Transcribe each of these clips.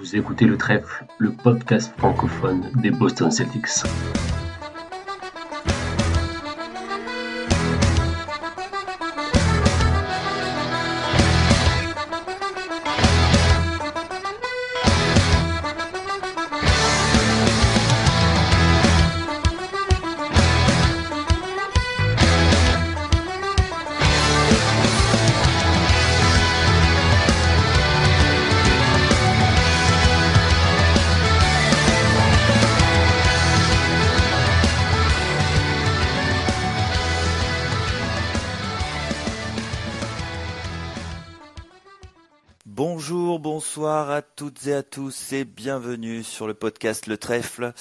Vous écoutez Le Trèfle, le podcast francophone des Boston Celtics. Bonsoir à toutes et à tous et bienvenue sur le podcast Le Trèfle.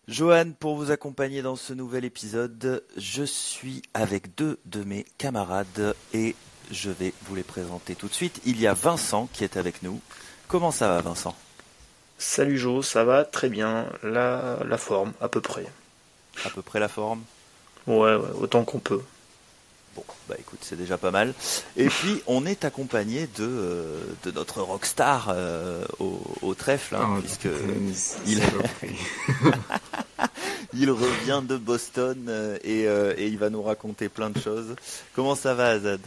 Johan pour vous accompagner dans ce nouvel épisode. Je suis avec deux de mes camarades et je vais vous les présenter tout de suite. Il y a Vincent qui est avec nous. Comment ça va Vincent ? Salut Jo, ça va très bien. La forme, à peu près. À peu près la forme ? Ouais, autant qu'on peut. Bon, bah écoute, c'est déjà pas mal. Et puis, on est accompagné de notre rockstar au trèfle, puisque il revient de Boston et il va nous raconter plein de choses. Comment ça va, Azad ?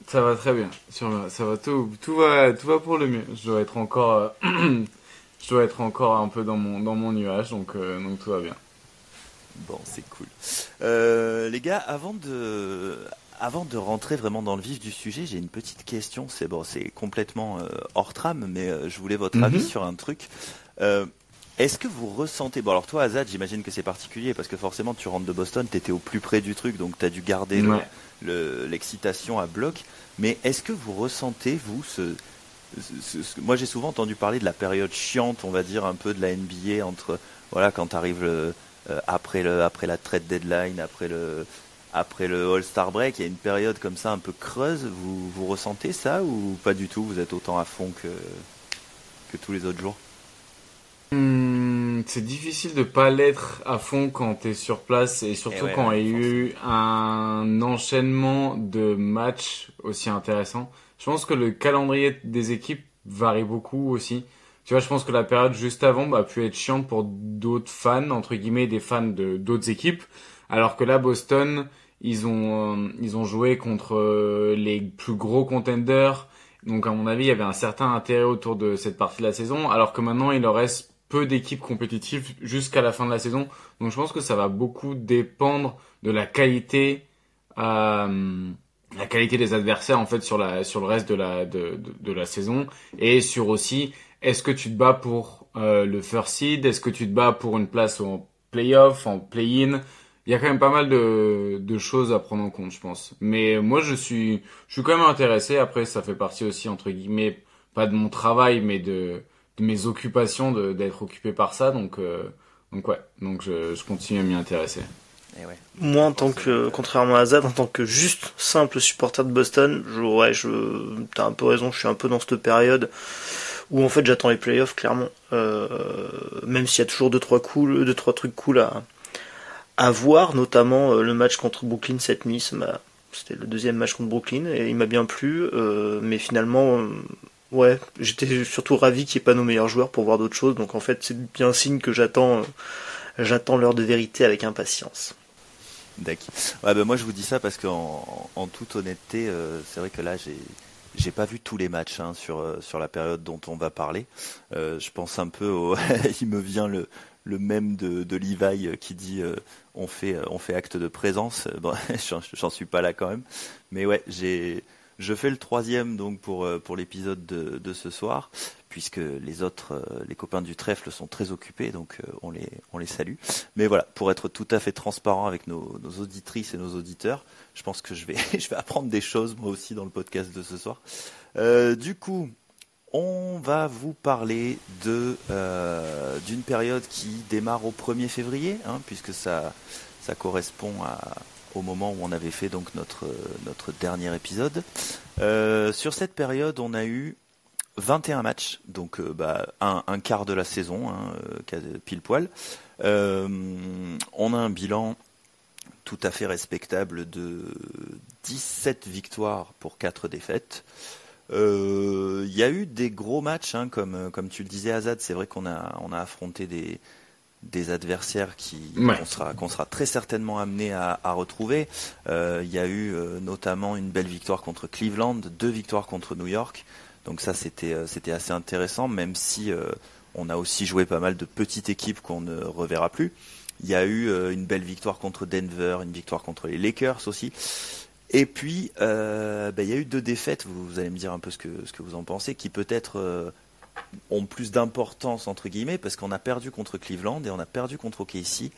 Ça va très bien. Ça va tout va pour le mieux. Je dois être encore un peu dans mon nuage, donc tout va bien. Bon, c'est cool. Les gars, avant de rentrer vraiment dans le vif du sujet, j'ai une petite question. C'est complètement hors trame, mais je voulais votre avis sur un truc. Est-ce que vous ressentez... Bon, alors toi, Azad, j'imagine que c'est particulier, parce que forcément, tu rentres de Boston, t'étais au plus près du truc, donc t'as dû garder l'excitation à bloc. Mais est-ce que vous ressentez, vous, moi, j'ai souvent entendu parler de la période chiante, on va dire, un peu de la NBA, entre... Voilà, quand t'arrives... après la trade deadline, après le All-Star break, il y a une période comme ça un peu creuse. Vous ressentez ça ou pas du tout ? Vous êtes autant à fond que tous les autres jours ? C'est difficile de pas l'être à fond quand t'es sur place et surtout quand il y a eu un enchaînement de matchs aussi intéressant. Je pense que le calendrier des équipes varie beaucoup aussi. Tu vois, je pense que la période juste avant a pu être chiante pour d'autres fans, entre guillemets, des fans de d'autres équipes. Alors que là, Boston, ils ont joué contre les plus gros contenders. Donc, à mon avis, il y avait un certain intérêt autour de cette partie de la saison. Alors que maintenant, il leur reste peu d'équipes compétitives jusqu'à la fin de la saison. Donc, je pense que ça va beaucoup dépendre de la qualité des adversaires, en fait, sur le reste de la saison. Et sur aussi, est-ce que tu te bats pour le first seed ? Est-ce que tu te bats pour une place en play-off, en play-in ? Il y a quand même pas mal de choses à prendre en compte, je pense. Mais moi, je suis quand même intéressé. Après, ça fait partie aussi, entre guillemets, pas de mon travail, mais de mes occupations, d'être occupé par ça. Donc je continue à m'y intéresser. Moi, contrairement à Azad, en tant que juste simple supporter de Boston, t'as un peu raison, je suis un peu dans cette période où en fait j'attends les playoffs clairement, même s'il y a toujours deux trois trucs cool à voir, notamment le match contre Brooklyn cette nuit. C'était le deuxième match contre Brooklyn et il m'a bien plu, mais finalement j'étais surtout ravi qu'il n'y ait pas nos meilleurs joueurs pour voir d'autres choses, donc en fait c'est bien signe que j'attends l'heure de vérité avec impatience. D'accord. Moi je vous dis ça parce qu'en toute honnêteté, c'est vrai que là j'ai pas vu tous les matchs sur la période dont on va parler. Je pense un peu il me vient le mème de Levi qui dit on fait acte de présence. Bon, j'en suis pas là quand même. Mais ouais, je fais le troisième donc pour l'épisode de ce soir, puisque les copains du trèfle sont très occupés, donc on les salue. Mais voilà, pour être tout à fait transparent avec nos auditrices et nos auditeurs, je pense que je vais apprendre des choses moi aussi dans le podcast de ce soir. Du coup, on va vous parler d'une période qui démarre au 1er février, puisque ça correspond au moment où on avait fait donc notre dernier épisode. Sur cette période, on a eu 21 matchs, donc un quart de la saison, pile poil. On a un bilan tout à fait respectable de 17 victoires pour 4 défaites. Il y a eu des gros matchs, hein, comme tu le disais, Azad. C'est vrai qu'on a affronté des adversaires qu'on sera très certainement amené à retrouver. Il y a eu notamment une belle victoire contre Cleveland, 2 victoires contre New York. Donc ça, c'était assez intéressant, même si on a aussi joué pas mal de petites équipes qu'on ne reverra plus. Il y a eu une belle victoire contre Denver, une victoire contre les Lakers aussi. Et puis, il y a eu 2 défaites, vous allez me dire un peu ce que vous en pensez, qui peut-être ont plus d'importance, entre guillemets, parce qu'on a perdu contre Cleveland et on a perdu contre OKC,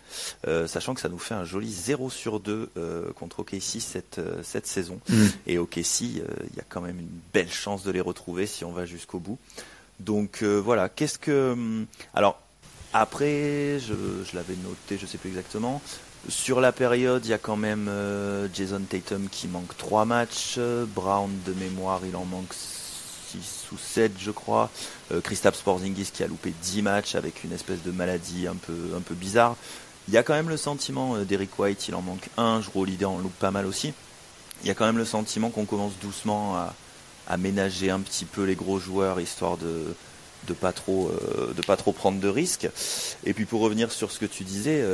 sachant que ça nous fait un joli 0/2 contre OKC cette saison. Et OKC, il y a quand même une belle chance de les retrouver si on va jusqu'au bout. Donc voilà, alors, après, je l'avais noté, je sais plus exactement. Sur la période, il y a quand même Jason Tatum qui manque 3 matchs. Brown, de mémoire, il en manque 6 ou 7, je crois. Kristaps Porzingis qui a loupé 10 matchs avec une espèce de maladie un peu bizarre. Il y a quand même le sentiment d'Eric White, il en manque 1. Jrue Holiday en loupe pas mal aussi. Il y a quand même le sentiment qu'on commence doucement à ménager un petit peu les gros joueurs, histoire de pas trop prendre de risques. Et puis pour revenir sur ce que tu disais,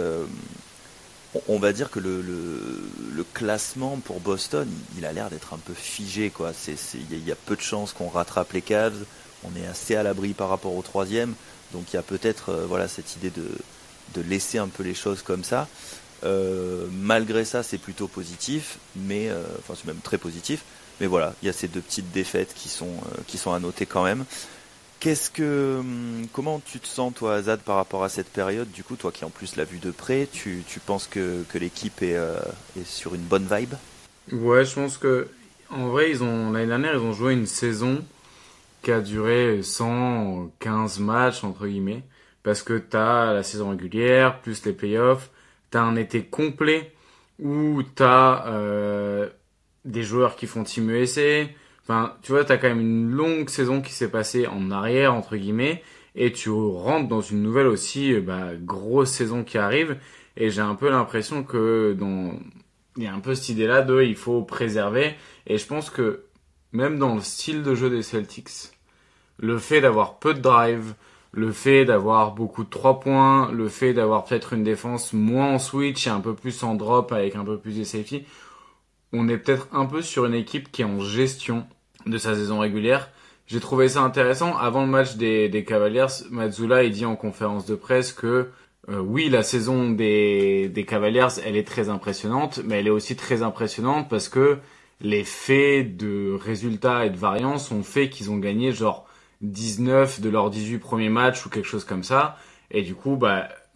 on va dire que le classement pour Boston, il a l'air d'être un peu figé, quoi. Il y a peu de chances qu'on rattrape les Cavs. On est assez à l'abri par rapport au 3e. Donc il y a peut-être cette idée de laisser un peu les choses comme ça. Malgré ça, c'est plutôt positif, mais c'est même très positif. Mais voilà, il y a ces 2 petites défaites qui sont à noter quand même. Comment tu te sens, toi, Azad, par rapport à cette période? Du coup, toi qui en plus l'as vu de près, tu penses que l'équipe est sur une bonne vibe? Ouais, je pense que en vrai, l'année dernière, ils ont joué une saison qui a duré 115 matchs entre guillemets, parce que t'as la saison régulière plus les playoffs, t'as un été complet où t'as des joueurs qui font Team USA. Enfin, tu vois, t'as quand même une longue saison qui s'est passée en arrière, entre guillemets, et tu rentres dans une nouvelle aussi, grosse saison qui arrive, et j'ai un peu l'impression que il y a un peu cette idée-là il faut préserver, et je pense que même dans le style de jeu des Celtics, le fait d'avoir peu de drive, le fait d'avoir beaucoup de 3 points, le fait d'avoir peut-être une défense moins en switch et un peu plus en drop avec un peu plus de safety, on est peut-être un peu sur une équipe qui est en gestion de sa saison régulière. J'ai trouvé ça intéressant. Avant le match des Cavaliers, Mazzulla il dit en conférence de presse que oui, la saison des Cavaliers, elle est très impressionnante, mais elle est aussi très impressionnante parce que les faits de résultats et de variance ont fait qu'ils ont gagné genre 19 de leurs 18 premiers matchs ou quelque chose comme ça. Et du coup,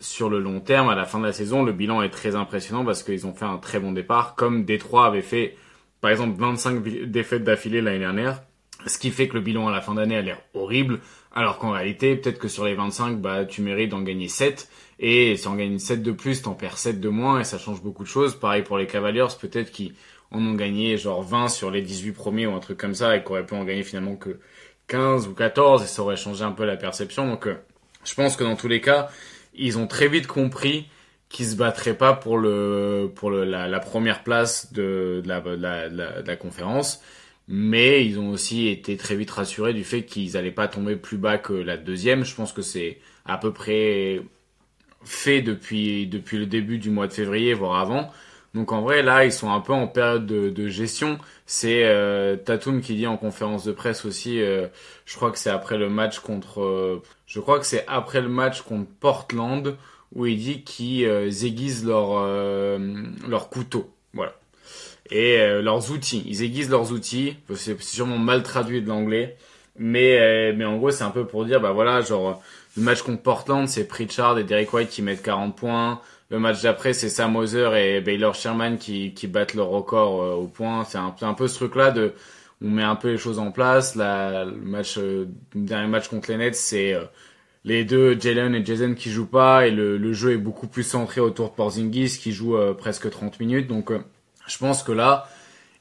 sur le long terme, à la fin de la saison, le bilan est très impressionnant parce qu'ils ont fait un très bon départ, comme Détroit avait fait, par exemple, 25 défaites d'affilée l'année dernière, ce qui fait que le bilan à la fin d'année a l'air horrible, alors qu'en réalité, peut-être que sur les 25, tu mérites d'en gagner 7, et si on gagne 7 de plus, t'en perds 7 de moins, et ça change beaucoup de choses. Pareil pour les Cavaliers, peut-être qu'ils en ont gagné genre 20 sur les 18 premiers ou un truc comme ça, et qu'auraient pu en gagner finalement que 15 ou 14, et ça aurait changé un peu la perception. Donc je pense que dans tous les cas, ils ont très vite compris qu'ils se battraient pas pour la première place de la conférence, mais ils ont aussi été très vite rassurés du fait qu'ils allaient pas tomber plus bas que la 2e. Je pense que c'est à peu près fait depuis le début du mois de février, voire avant. Donc en vrai, là, ils sont un peu en période de gestion. C'est Tatum qui dit en conférence de presse aussi, je crois que c'est après le match contre Portland, où il dit qu'ils aiguisent leur couteau. Voilà. Et leurs outils. Ils aiguisent leurs outils. C'est sûrement mal traduit de l'anglais. Mais en gros, c'est un peu pour dire, genre, le match contre Portland, c'est Pritchard et Derrick White qui mettent 40 points. Le match d'après, c'est Sam Hauser et Baylor Sherman qui battent leur record au point. C'est un peu ce truc-là on met un peu les choses en place. Le dernier match contre les Nets, c'est les deux, Jalen et Jason, qui jouent pas, et le jeu est beaucoup plus centré autour de Porzingis qui joue presque 30 minutes. Donc je pense que là,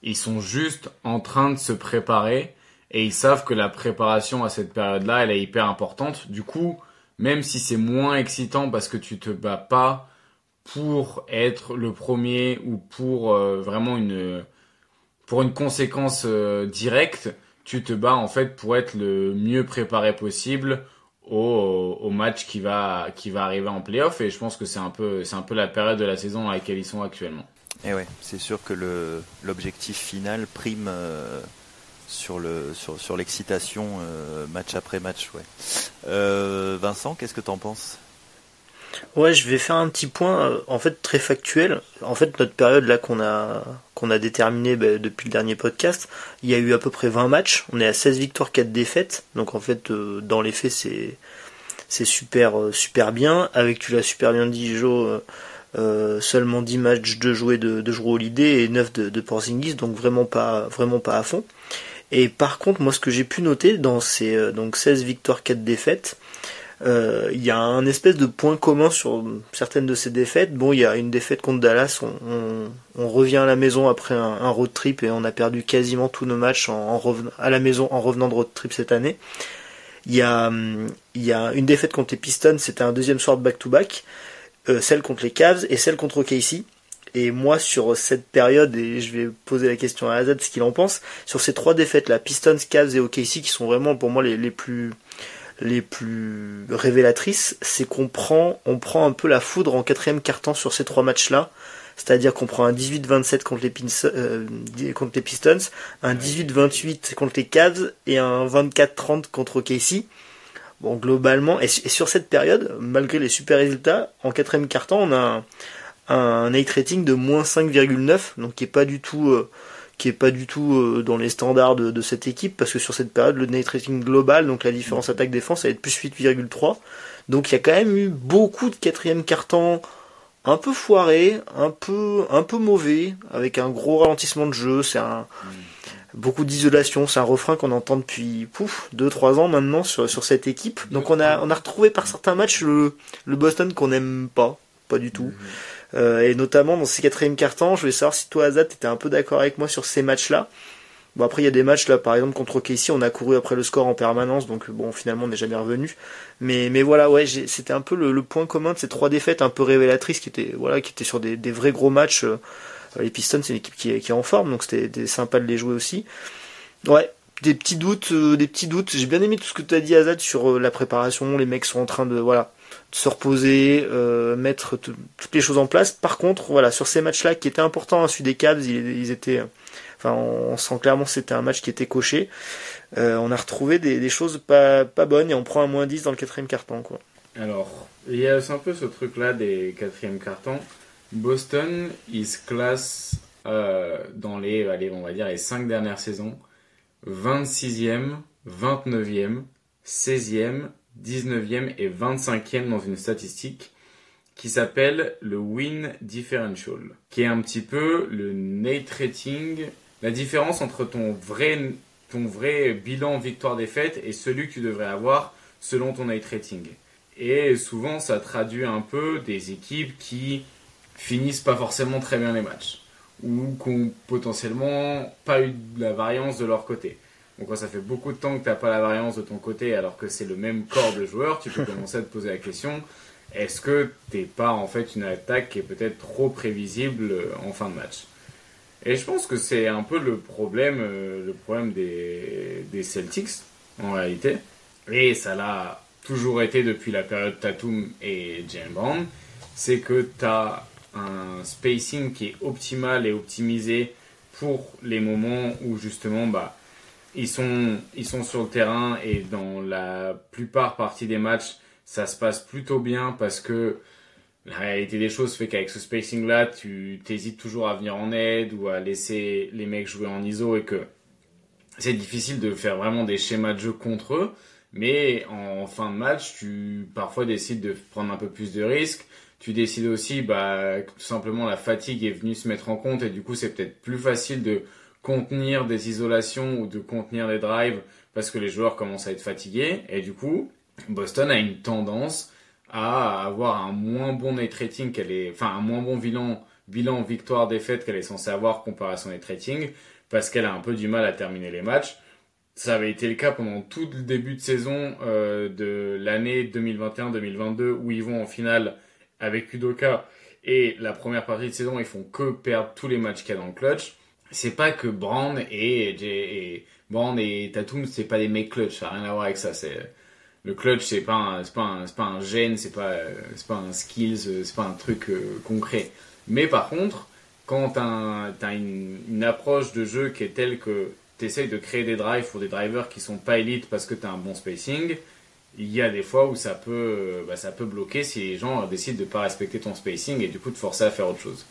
ils sont juste en train de se préparer, et ils savent que la préparation à cette période-là, elle est hyper importante. Du coup, même si c'est moins excitant parce que tu te bats pas pour être le premier ou pour vraiment pour une conséquence directe, tu te bats en fait pour être le mieux préparé possible au match qui va arriver en play-off, et je pense que c'est un peu la période de la saison à laquelle ils sont actuellement. Et ouais, c'est sûr que l'objectif final prime sur l'excitation match après match, ouais. Vincent, qu'est-ce que t'en penses? Ouais, je vais faire un petit point, en fait très factuel. En fait, notre période là qu'on a déterminé depuis le dernier podcast, il y a eu à peu près 20 matchs. On est à 16 victoires, 4 défaites. Donc en fait, dans les faits, c'est super bien. Avec, tu l'as super bien dit, Jo, seulement 10 matchs de jouer de Jrue Holiday et 9 de Porzingis, donc vraiment pas à fond. Et par contre, moi, ce que j'ai pu noter dans ces donc 16 victoires, 4 défaites, il y a un espèce de point commun sur certaines de ces défaites. Bon, il y a une défaite contre Dallas, on revient à la maison après un road trip et on a perdu quasiment tous nos matchs à la maison en revenant de road trip cette année. Il y a une défaite contre les Pistons, c'était un deuxième soir de back-to-back, celle contre les Cavs et celle contre OKC. Et moi, sur cette période, et je vais poser la question à Azad ce qu'il en pense, sur ces 3 défaites là, Pistons, Cavs et OKC, qui sont vraiment pour moi les plus révélatrices, c'est qu'on prend un peu la foudre en 4e quart-temps sur ces 3 matchs-là. C'est-à-dire qu'on prend un 18-27 contre les Pistons, un 18-28 contre les Cavs et un 24-30 contre OKC. Bon, globalement, et sur cette période, malgré les super résultats, en 4e quart-temps, on a un net rating de moins 5,9, donc qui est pas du tout dans les standards de cette équipe, parce que sur cette période, le net rating global, donc la différence attaque-défense, ça va être plus 8,3. Donc il y a quand même eu beaucoup de 4e quart-temps un peu foiré, un peu mauvais, avec un gros ralentissement de jeu, beaucoup d'isolation, c'est un refrain qu'on entend depuis 2-3 ans maintenant sur cette équipe. Donc on a retrouvé par certains matchs le Boston qu'on n'aime pas du tout. Et notamment dans ces 4e quart-temps, je voulais savoir si toi, Azad, t'étais un peu d'accord avec moi sur ces matchs-là. Bon, après il y a des matchs là, par exemple contre OKC, on a couru après le score en permanence, donc bon, finalement on n'est jamais revenu. Mais voilà, ouais, c'était un peu le point commun de ces 3 défaites un peu révélatrices qui étaient sur des vrais gros matchs. Les Pistons, c'est une équipe qui est en forme, donc c'était sympa de les jouer aussi. Ouais, des petits doutes. J'ai bien aimé tout ce que tu as dit, Azad, sur la préparation. Les mecs sont en train de se reposer, mettre toutes les choses en place. Par contre, voilà, sur ces matchs-là qui étaient importants, celui des Cavs, ils étaient, on sent clairement que c'était un match qui était coché. On a retrouvé des choses pas bonnes et on prend un moins 10 dans le 4e quart-temps, quoi. Alors, il y a un peu ce truc-là des 4e quart-temps. Boston, ils se classent dans les 5 dernières saisons, 26e, 29e, 16e, 19e et 25e dans une statistique qui s'appelle le Win Differential, qui est un petit peu le net rating, la différence entre ton vrai bilan victoire-défaite et celui que tu devrais avoir selon ton net rating. Et souvent, ça traduit un peu des équipes qui finissent pas forcément très bien les matchs, ou qui ont potentiellement pas eu la variance de leur côté. Donc quand ça fait beaucoup de temps que tu n'as pas la variance de ton côté alors que c'est le même corps de joueurs, tu peux commencer à te poser la question, est-ce que t'es pas en fait une attaque qui est peut-être trop prévisible en fin de match? Et je pense que c'est un peu le problème des Celtics en réalité, et ça l'a toujours été depuis la période Tatum et Jaylen Brown, c'est que tu as un spacing qui est optimal et optimisé pour les moments où justement ils sont sur le terrain, et dans la plupart partie des matchs ça se passe plutôt bien parce que la réalité des choses fait qu'avec ce spacing là tu t'hésites toujours à venir en aide ou à laisser les mecs jouer en ISO, et que c'est difficile de faire vraiment des schémas de jeu contre eux, mais en fin de match tu parfois décides de prendre un peu plus de risques. Tu décides aussi que tout simplement la fatigue est venue se mettre en compte, et du coup c'est peut-être plus facile de contenir des isolations ou de contenir des drives parce que les joueurs commencent à être fatigués, et du coup Boston a une tendance à avoir un moins bon net rating un moins bon bilan victoire-défaite qu'elle est censée avoir comparé à son net rating, parce qu'elle a un peu du mal à terminer les matchs. Ça avait été le cas pendant tout le début de saison de l'année 2021-2022 où ils vont en finale avec Udoka, et la première partie de saison ils font que perdre tous les matchs qu'il y a dans le clutch. C'est pas que Brown et Bon, Tatum, c'est pas des mecs clutch, ça n'a rien à voir avec ça. Le clutch, c'est pas un gène, c'est pas un skills, c'est pas un truc concret. Mais par contre, quand t'as une approche de jeu qui est telle que t'essayes de créer des drives pour des drivers qui sont pas élites parce que t'as un bon spacing, il y a des fois où ça peut bloquer si les gens décident de pas respecter ton spacing et du coup te forcer à faire autre chose.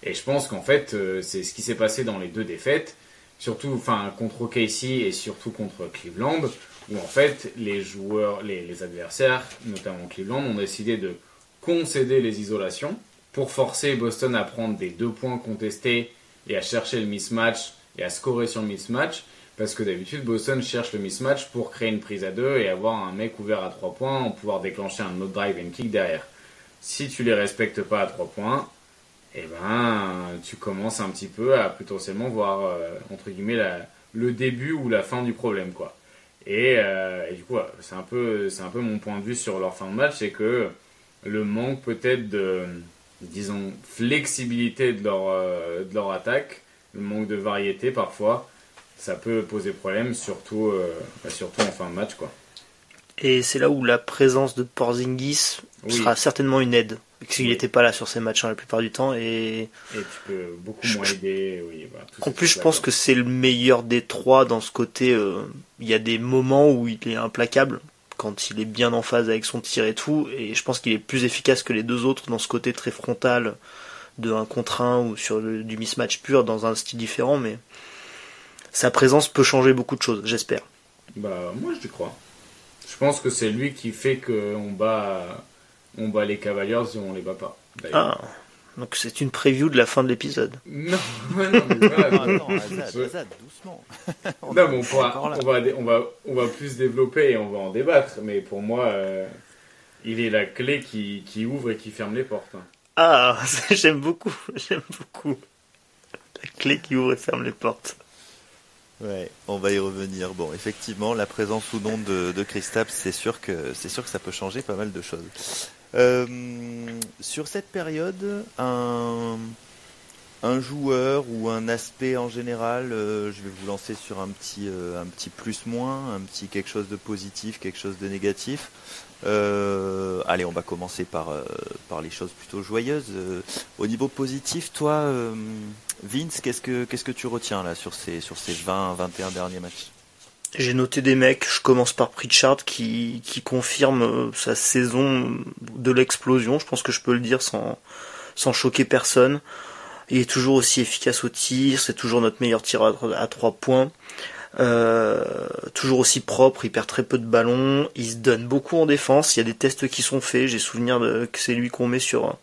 Et je pense qu'en fait, c'est ce qui s'est passé dans les 2 défaites, surtout contre OKC et surtout contre Cleveland, où en fait les adversaires, notamment Cleveland, ont décidé de concéder les isolations pour forcer Boston à prendre des 2 points contestés et à chercher le mismatch et à scorer sur le mismatch, parce que d'habitude Boston cherche le mismatch pour créer une prise à 2 et avoir un mec ouvert à 3 points, pouvoir déclencher un autre drive and kick derrière. Si tu les respectes pas à 3 points, eh ben, tu commences un petit peu à potentiellement voir, entre guillemets, le début ou la fin du problème, quoi. Et du coup, c'est un peu mon point de vue sur leur fin de match, c'est que le manque peut-être de, disons, flexibilité de leur attaque, le manque de variété parfois, ça peut poser problème, surtout en fin de match, quoi. Et c'est là où la présence de Porzingis sera certainement une aide. S'il n'était pas là sur ces matchs la plupart du temps. Et tu peux beaucoup moins aider. Oui, voilà, en plus, je pense que c'est le meilleur des 3 dans ce côté. Il y a des moments où il est implacable, quand il est bien en phase avec son tir et tout. Et je pense qu'il est plus efficace que les 2 autres dans ce côté très frontal de 1 contre 1 ou sur du mismatch pur dans un style différent. Mais sa présence peut changer beaucoup de choses, j'espère. Bah, moi, je crois. Je pense que c'est lui qui fait qu'on bat les Cavaliers et on les bat pas. D'ailleurs. Ah, donc c'est une preview de la fin de l'épisode. Non, mais voilà. Non, Azad, doucement. Non, mais on va plus développer et on va en débattre. Mais pour moi, il est la clé qui ouvre et qui ferme les portes. Ah, j'aime beaucoup. La clé qui ouvre et ferme les portes. Ouais, on va y revenir. Bon, effectivement, la présence ou non de Kristaps, c'est sûr que ça peut changer pas mal de choses. Sur cette période, un joueur ou un aspect en général, je vais vous lancer sur un petit plus-moins, un petit quelque chose de positif, quelque chose de négatif. Allez, on va commencer par les choses plutôt joyeuses. Au niveau positif, toi, Vince, qu'est-ce que tu retiens là sur ces 20-21 derniers matchs? J'ai noté des mecs, je commence par Pritchard qui confirme sa saison de l'explosion, je pense que je peux le dire sans choquer personne. Il est toujours aussi efficace au tir, c'est toujours notre meilleur tireur à 3 points. Toujours aussi propre, il perd très peu de ballons, il se donne beaucoup en défense, il y a des tests qui sont faits, j'ai souvenir que c'est lui qu'on met sur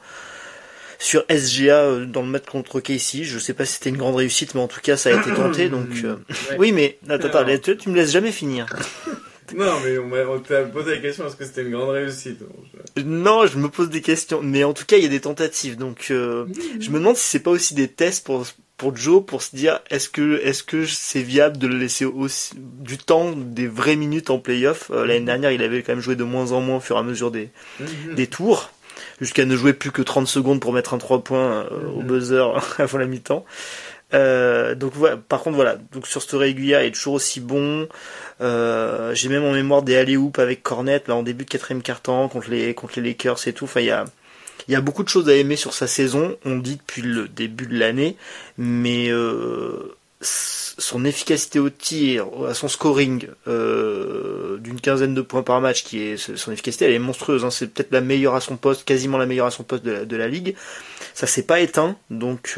SGA dans le match contre Casey. Je sais pas si c'était une grande réussite, mais en tout cas ça a été tenté. Donc ouais. Oui, mais attends, tu me laisses jamais finir. Non, mais on t'a posé la question, est-ce que c'était une grande réussite? Non, je me pose des questions, mais en tout cas il y a des tentatives. Donc je me demande si c'est pas aussi des tests pour Joe, pour se dire est-ce que c'est viable de le laisser aussi, du temps, des vraies minutes en play-off. L'année dernière il avait quand même joué de moins en moins au fur et à mesure des tours, jusqu'à ne jouer plus que 30 secondes pour mettre un 3 points au buzzer avant la mi-temps. Donc voilà, par contre voilà, donc sur ce régulier il est toujours aussi bon. J'ai même en mémoire des alley-oop avec Cornet là en début de 4e quart-temps contre les Lakers et tout. Enfin il y a beaucoup de choses à aimer sur sa saison, on dit depuis le début de l'année, mais son efficacité au tir, à son scoring d'une 15aine de points par match, son efficacité elle est monstrueuse, hein, c'est peut-être la meilleure à son poste, quasiment la meilleure à son poste de la ligue. Ça s'est pas éteint, donc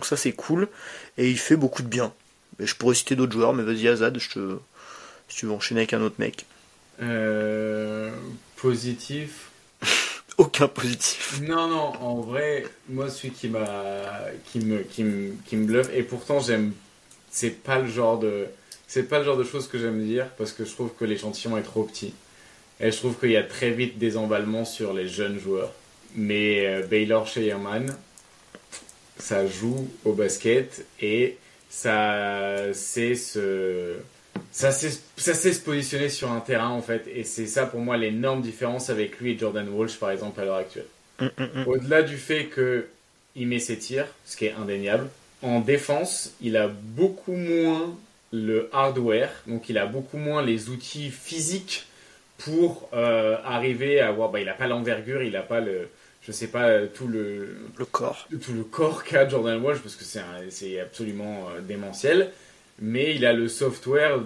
ça c'est cool, et il fait beaucoup de bien. Et je pourrais citer d'autres joueurs, mais vas-y Azad, si tu veux enchaîner avec un autre mec. Positif. Aucun positif. Non, en vrai, moi celui qui me bluffe, et pourtant c'est pas le genre de choses que j'aime dire, parce que je trouve que l'échantillon est trop petit. Et je trouve qu'il y a très vite des emballements sur les jeunes joueurs. Mais Baylor Scheierman, ça joue au basket, et ça sait se positionner sur un terrain en fait, et c'est ça pour moi l'énorme différence avec lui et Jordan Walsh par exemple à l'heure actuelle. Au-delà du fait que il met ses tirs, ce qui est indéniable, en défense il a beaucoup moins le hardware, donc il a beaucoup moins les outils physiques pour arriver à avoir. Il n'a pas l'envergure, il n'a pas tout le corps qu'a Jordan Walsh, parce que c'est absolument démentiel. Mais il a le software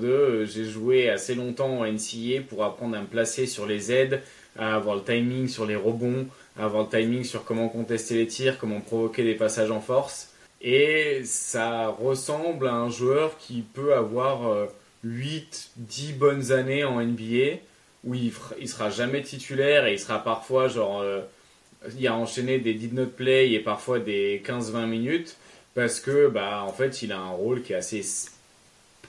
j'ai joué assez longtemps en NCAA pour apprendre à me placer sur les aides, à avoir le timing sur les rebonds, à avoir le timing sur comment contester les tirs, comment provoquer des passages en force. Et ça ressemble à un joueur qui peut avoir 8-10 bonnes années en NBA, où il sera jamais titulaire et il sera parfois il a enchaîné des did not play et parfois des 15-20 minutes, parce que en fait il a un rôle qui est assez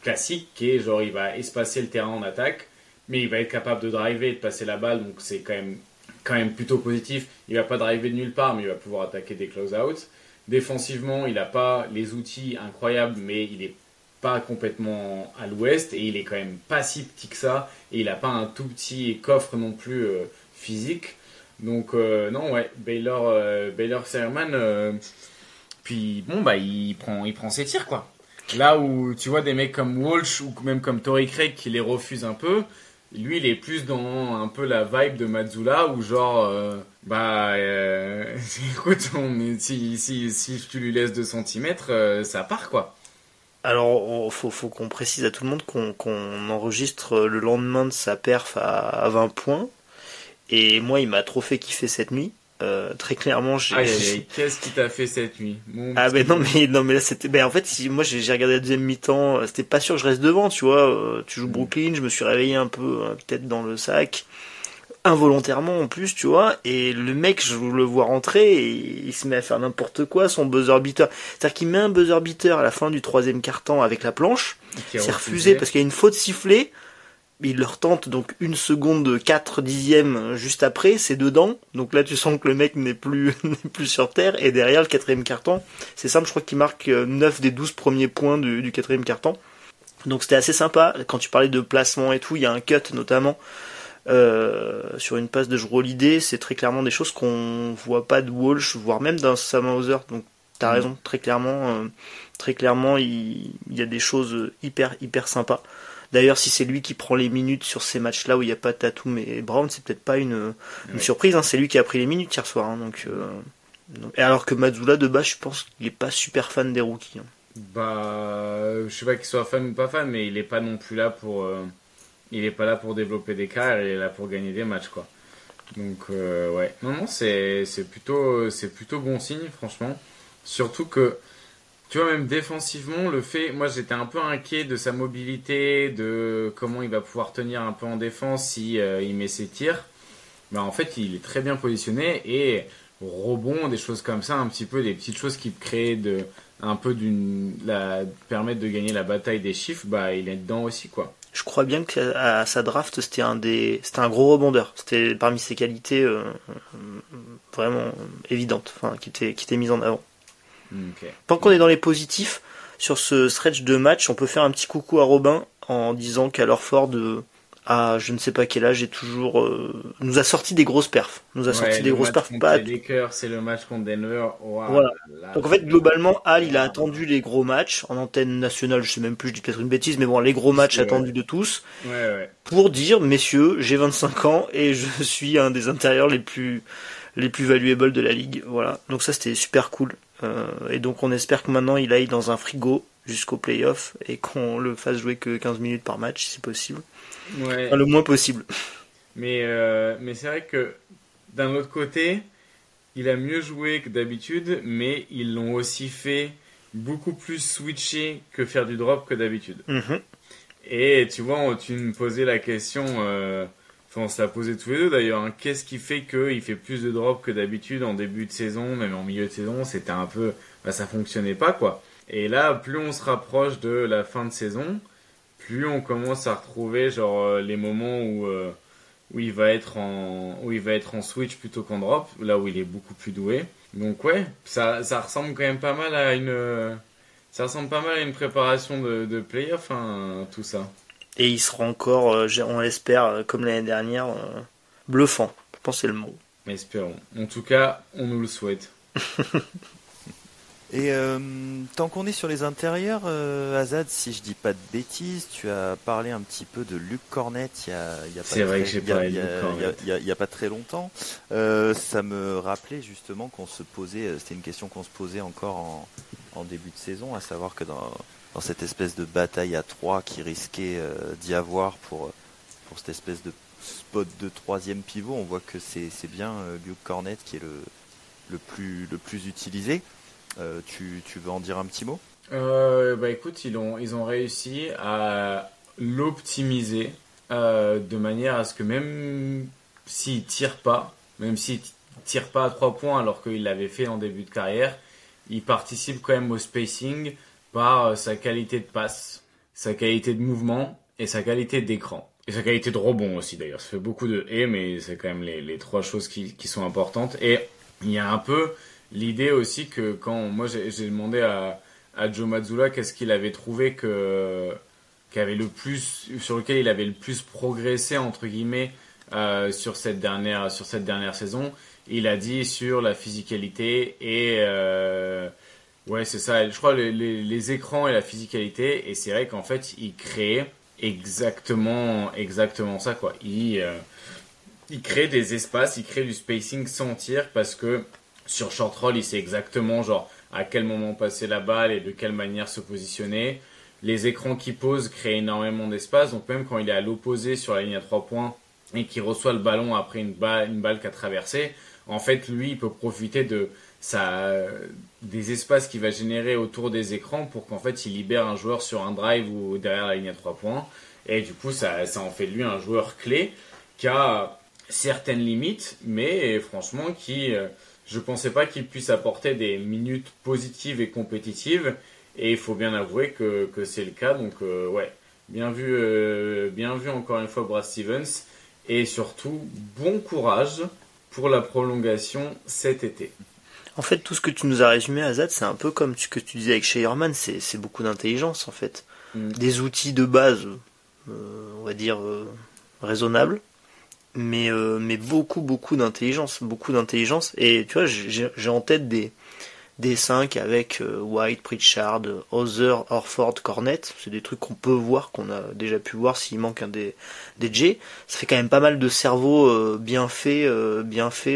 classique, qui est il va espacer le terrain en attaque, mais il va être capable de driver et de passer la balle, donc c'est quand même plutôt positif. Il va pas driver de nulle part, mais il va pouvoir attaquer des close-outs. Défensivement, il n'a pas les outils incroyables, mais il est pas complètement à l'ouest, et il est quand même pas si petit que ça, et il n'a pas un tout petit coffre non plus physique. Donc non, ouais, Baylor Sermon, puis bon, il prend ses tirs, quoi. Là où tu vois des mecs comme Walsh ou même comme Torrey Craig qui les refusent un peu, lui il est plus dans un peu la vibe de Mazzulla, où écoute, si tu lui laisses 2 cm, ça part, quoi. Alors, faut qu'on précise à tout le monde qu'on enregistre le lendemain de sa perf à 20 points. Et moi, il m'a trop fait kiffer cette nuit. Très clairement, qu'est-ce qui t'a fait cette nuit? Non mais là c'était. En fait, moi j'ai regardé la deuxième mi-temps. C'était pas sûr que je reste devant, tu vois. Tu joues Brooklyn, je me suis réveillé un peu tête dans le sac, involontairement en plus, tu vois. Et le mec, je le vois rentrer et il se met à faire n'importe quoi, son buzzer beater. C'est-à-dire qu'il met un buzzer beater à la fin du 3e quart-temps avec la planche. C'est refusé parce qu'il y a une faute sifflée. Il leur tente donc 1 seconde 4 dixièmes juste après, c'est dedans. Donc là tu sens que le mec n'est plus sur terre. Et derrière le 4e quart-temps, c'est simple, je crois qu'il marque 9 des 12 premiers points du 4e quart-temps. Donc c'était assez sympa. Quand tu parlais de placement et tout, il y a un cut notamment sur une passe de Jrue Holiday. C'est très clairement des choses qu'on voit pas de Walsh, voire même d'un Sam Hauser. Donc t'as raison, très clairement il y a des choses hyper sympas. D'ailleurs, si c'est lui qui prend les minutes sur ces matchs-là où il n'y a pas Tatum et Brown, c'est peut-être pas une surprise. Hein. C'est lui qui a pris les minutes hier soir. Hein, donc, et alors que Mazzulla, de base, je pense qu'il n'est pas super fan des rookies. Hein. Je sais pas qu'il soit fan ou pas fan, mais il n'est pas non plus là pour... il est pas là pour développer des carrières, il est là pour gagner des matchs, quoi. Donc, ouais. Non, c'est plutôt bon signe, franchement. Surtout que... Tu vois, même défensivement, moi j'étais un peu inquiet de sa mobilité, de comment il va pouvoir tenir un peu en défense si il met ses tirs. En fait, il est très bien positionné, et rebond, des choses comme ça, un petit peu des petites choses qui créent permettent de gagner la bataille des chiffres, il est dedans aussi, quoi. Je crois bien qu'à sa draft, c'était un gros rebondeur. C'était parmi ses qualités vraiment évidentes, qui étaient mises en avant. Okay. Tant qu'on est dans les positifs, sur ce stretch de match, on peut faire un petit coucou à Robin en disant qu'à Horford, à je ne sais pas quel âge, est toujours nous a sorti des grosses perfs. Sorti des grosses perfs. Pas les Lakers, c'est le match contre Denver. Wow, voilà. Donc en fait, globalement, il a attendu les gros matchs en antenne nationale. Je sais même plus, je dis peut-être une bêtise, mais bon, les gros matchs attendus de tous. Pour dire, messieurs, j'ai 25 ans et je suis un des intérieurs les plus valuables de la ligue. Voilà. Donc ça, c'était super cool. Et donc on espère que maintenant il aille dans un frigo jusqu'au playoff et qu'on le fasse jouer que 15 minutes par match si c'est possible. Ouais. Enfin, le moins possible. Mais c'est vrai que d'un autre côté, il a mieux joué que d'habitude, mais ils l'ont aussi fait beaucoup plus switcher que faire du drop que d'habitude. Mm-hmm. Et tu vois, tu me posais la question... on se l'a posé tous les deux d'ailleurs, hein. Qu'est-ce qui fait qu'il fait plus de drops que d'habitude en début de saison, même en milieu de saison? C'était un peu... ça fonctionnait pas, quoi. Et là, plus on se rapproche de la fin de saison, plus on commence à retrouver les moments où il va être en switch plutôt qu'en drop, là où il est beaucoup plus doué. Donc ouais, ça ressemble quand même pas mal à une préparation de playoff, hein, tout ça. Et il sera encore, on l'espère, comme l'année dernière, bluffant. Je pense que c'est le mot. Espérons. En tout cas, on nous le souhaite. Et tant qu'on est sur les intérieurs, Azad, si je dis pas de bêtises, tu as parlé un petit peu de Luke Cornet il y a pas C'est vrai que j'ai parlé de Luke Cornet. il y a pas très longtemps. Ça me rappelait justement qu'on se posait, c'était une question qu'on se posait encore en début de saison, à savoir que dans cette espèce de bataille à 3 qui risquait d'y avoir pour cette espèce de spot de troisième pivot, on voit que c'est bien Luke Cornet qui est le plus utilisé. Tu veux en dire un petit mot? Écoute, ils ont réussi à l'optimiser de manière à ce que même s'il tire pas à 3 points alors qu'il l'avait fait en début de carrière, il participe quand même au spacing par sa qualité de passe, sa qualité de mouvement et sa qualité d'écran. Et sa qualité de rebond aussi d'ailleurs. Ça fait beaucoup de mais c'est quand même les 3 choses qui sont importantes. Et il y a un peu l'idée aussi que quand moi j'ai demandé à Joe Mazzulla qu'est-ce qu'il avait trouvé sur lequel il avait le plus progressé entre guillemets sur cette dernière saison, il a dit sur la physicalité et ouais c'est ça, je crois les écrans et la physicalité, et c'est vrai qu'en fait il crée exactement ça quoi. Il crée des espaces, il crée du spacing sans tir parce que sur short roll, il sait exactement genre à quel moment passer la balle et de quelle manière se positionner. Les écrans qu'il pose créent énormément d'espace, donc même quand il est à l'opposé sur la ligne à 3 points et qu'il reçoit le ballon après une balle qui a traversé, en fait lui il peut profiter des espaces qu'il va générer autour des écrans pour qu'en fait il libère un joueur sur un drive ou derrière la ligne à 3 points, et du coup ça en fait de lui un joueur clé qui a certaines limites, mais franchement qui je pensais pas qu'il puisse apporter des minutes positives et compétitives, et il faut bien avouer que c'est le cas. Donc ouais, bien vu encore une fois Brad Stevens, et surtout bon courage pour la prolongation cet été. En fait, tout ce que tu nous as résumé, Azad, c'est un peu comme ce que tu disais avec Scheierman, c'est beaucoup d'intelligence en fait. Des outils de base, on va dire raisonnables, mais beaucoup d'intelligence, et tu vois, j'ai en tête des 5 avec White, Pritchard, Hauser, Horford, Cornet. C'est des trucs qu'on peut voir, qu'on a déjà pu voir s'il manque un des J. Ça fait quand même pas mal de cerveau bien fait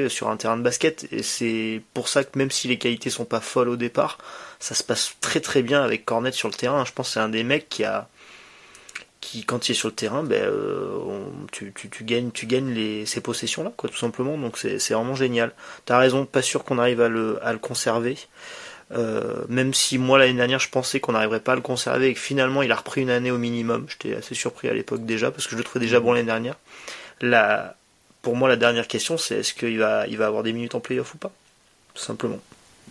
sur un terrain de basket, et c'est pour ça que même si les qualités sont pas folles au départ, ça se passe très très bien avec Cornet sur le terrain. Je pense que c'est un des mecs qui quand il est sur le terrain, tu gagnes ces possessions là quoi, tout simplement. Donc c'est vraiment génial. T'as raison, pas sûr qu'on arrive à le conserver, même si moi l'année dernière je pensais qu'on n'arriverait pas à le conserver et que finalement il a repris une année au minimum. J'étais assez surpris à l'époque déjà, parce que je le trouvais déjà bon l'année dernière. Là, pour moi la dernière question, c'est est-ce qu'il va avoir des minutes en playoff ou pas, tout simplement.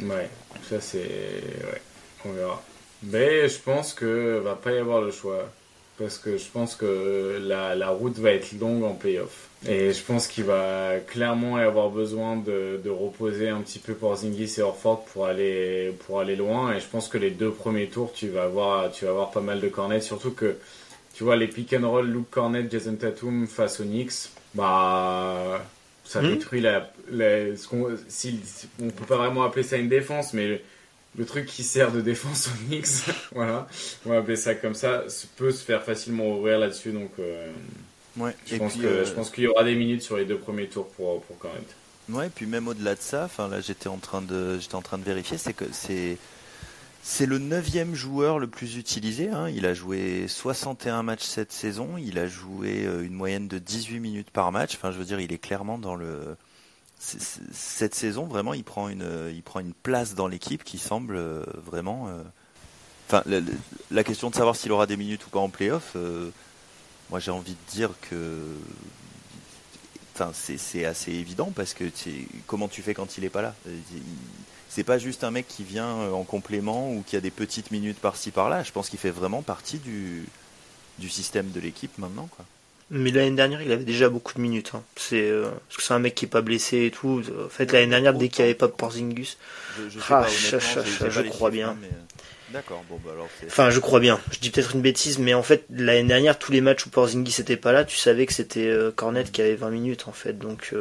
Ouais, ça c'est ouais, on verra. Mais je pense que va pas y avoir le choix, parce que je pense que la route va être longue en play-off. Et je pense qu'il va clairement y avoir besoin de reposer un petit peu Porzingis et Horford pour aller loin. Et je pense que les 2 premiers tours, tu vas avoir pas mal de Cornet. Surtout que, tu vois, les pick and roll, Luke Cornet, Jason Tatum face aux Knicks, ça détruit on peut pas vraiment appeler ça une défense, mais le truc qui sert de défense aux Knicks, voilà, on va appeler ça comme ça, peut se faire facilement ouvrir là-dessus. Donc ouais. Je pense qu'il y aura des minutes sur les 2 premiers tours pour Cornet. Ouais, et puis même au-delà de ça, enfin là j'étais en train de vérifier, c'est que c'est le 9e joueur le plus utilisé, hein. Il a joué 61 matchs cette saison, il a joué une moyenne de 18 minutes par match. Enfin, je veux dire, il est clairement dans cette saison, vraiment, il prend une place dans l'équipe qui semble vraiment. Enfin, la question de savoir s'il aura des minutes ou pas en play-off, moi j'ai envie de dire que, enfin, c'est assez évident, parce que comment tu fais quand il est pas là? C'est pas juste un mec qui vient en complément ou qui a des petites minutes par-ci par-là. Je pense qu'il fait vraiment partie du système de l'équipe maintenant, quoi. Mais l'année dernière, il avait déjà beaucoup de minutes. Hein. Parce que c'est un mec qui est pas blessé et tout. En fait, l'année dernière, dès qu'il n'y avait pas Porzingis, je crois bien. Mais... D'accord, bon bah alors Enfin, je crois bien. Je dis peut-être une bêtise, mais en fait, l'année dernière, tous les matchs où Porzingis n'était pas là, tu savais que c'était Cornet qui avait 20 minutes, en fait. Donc,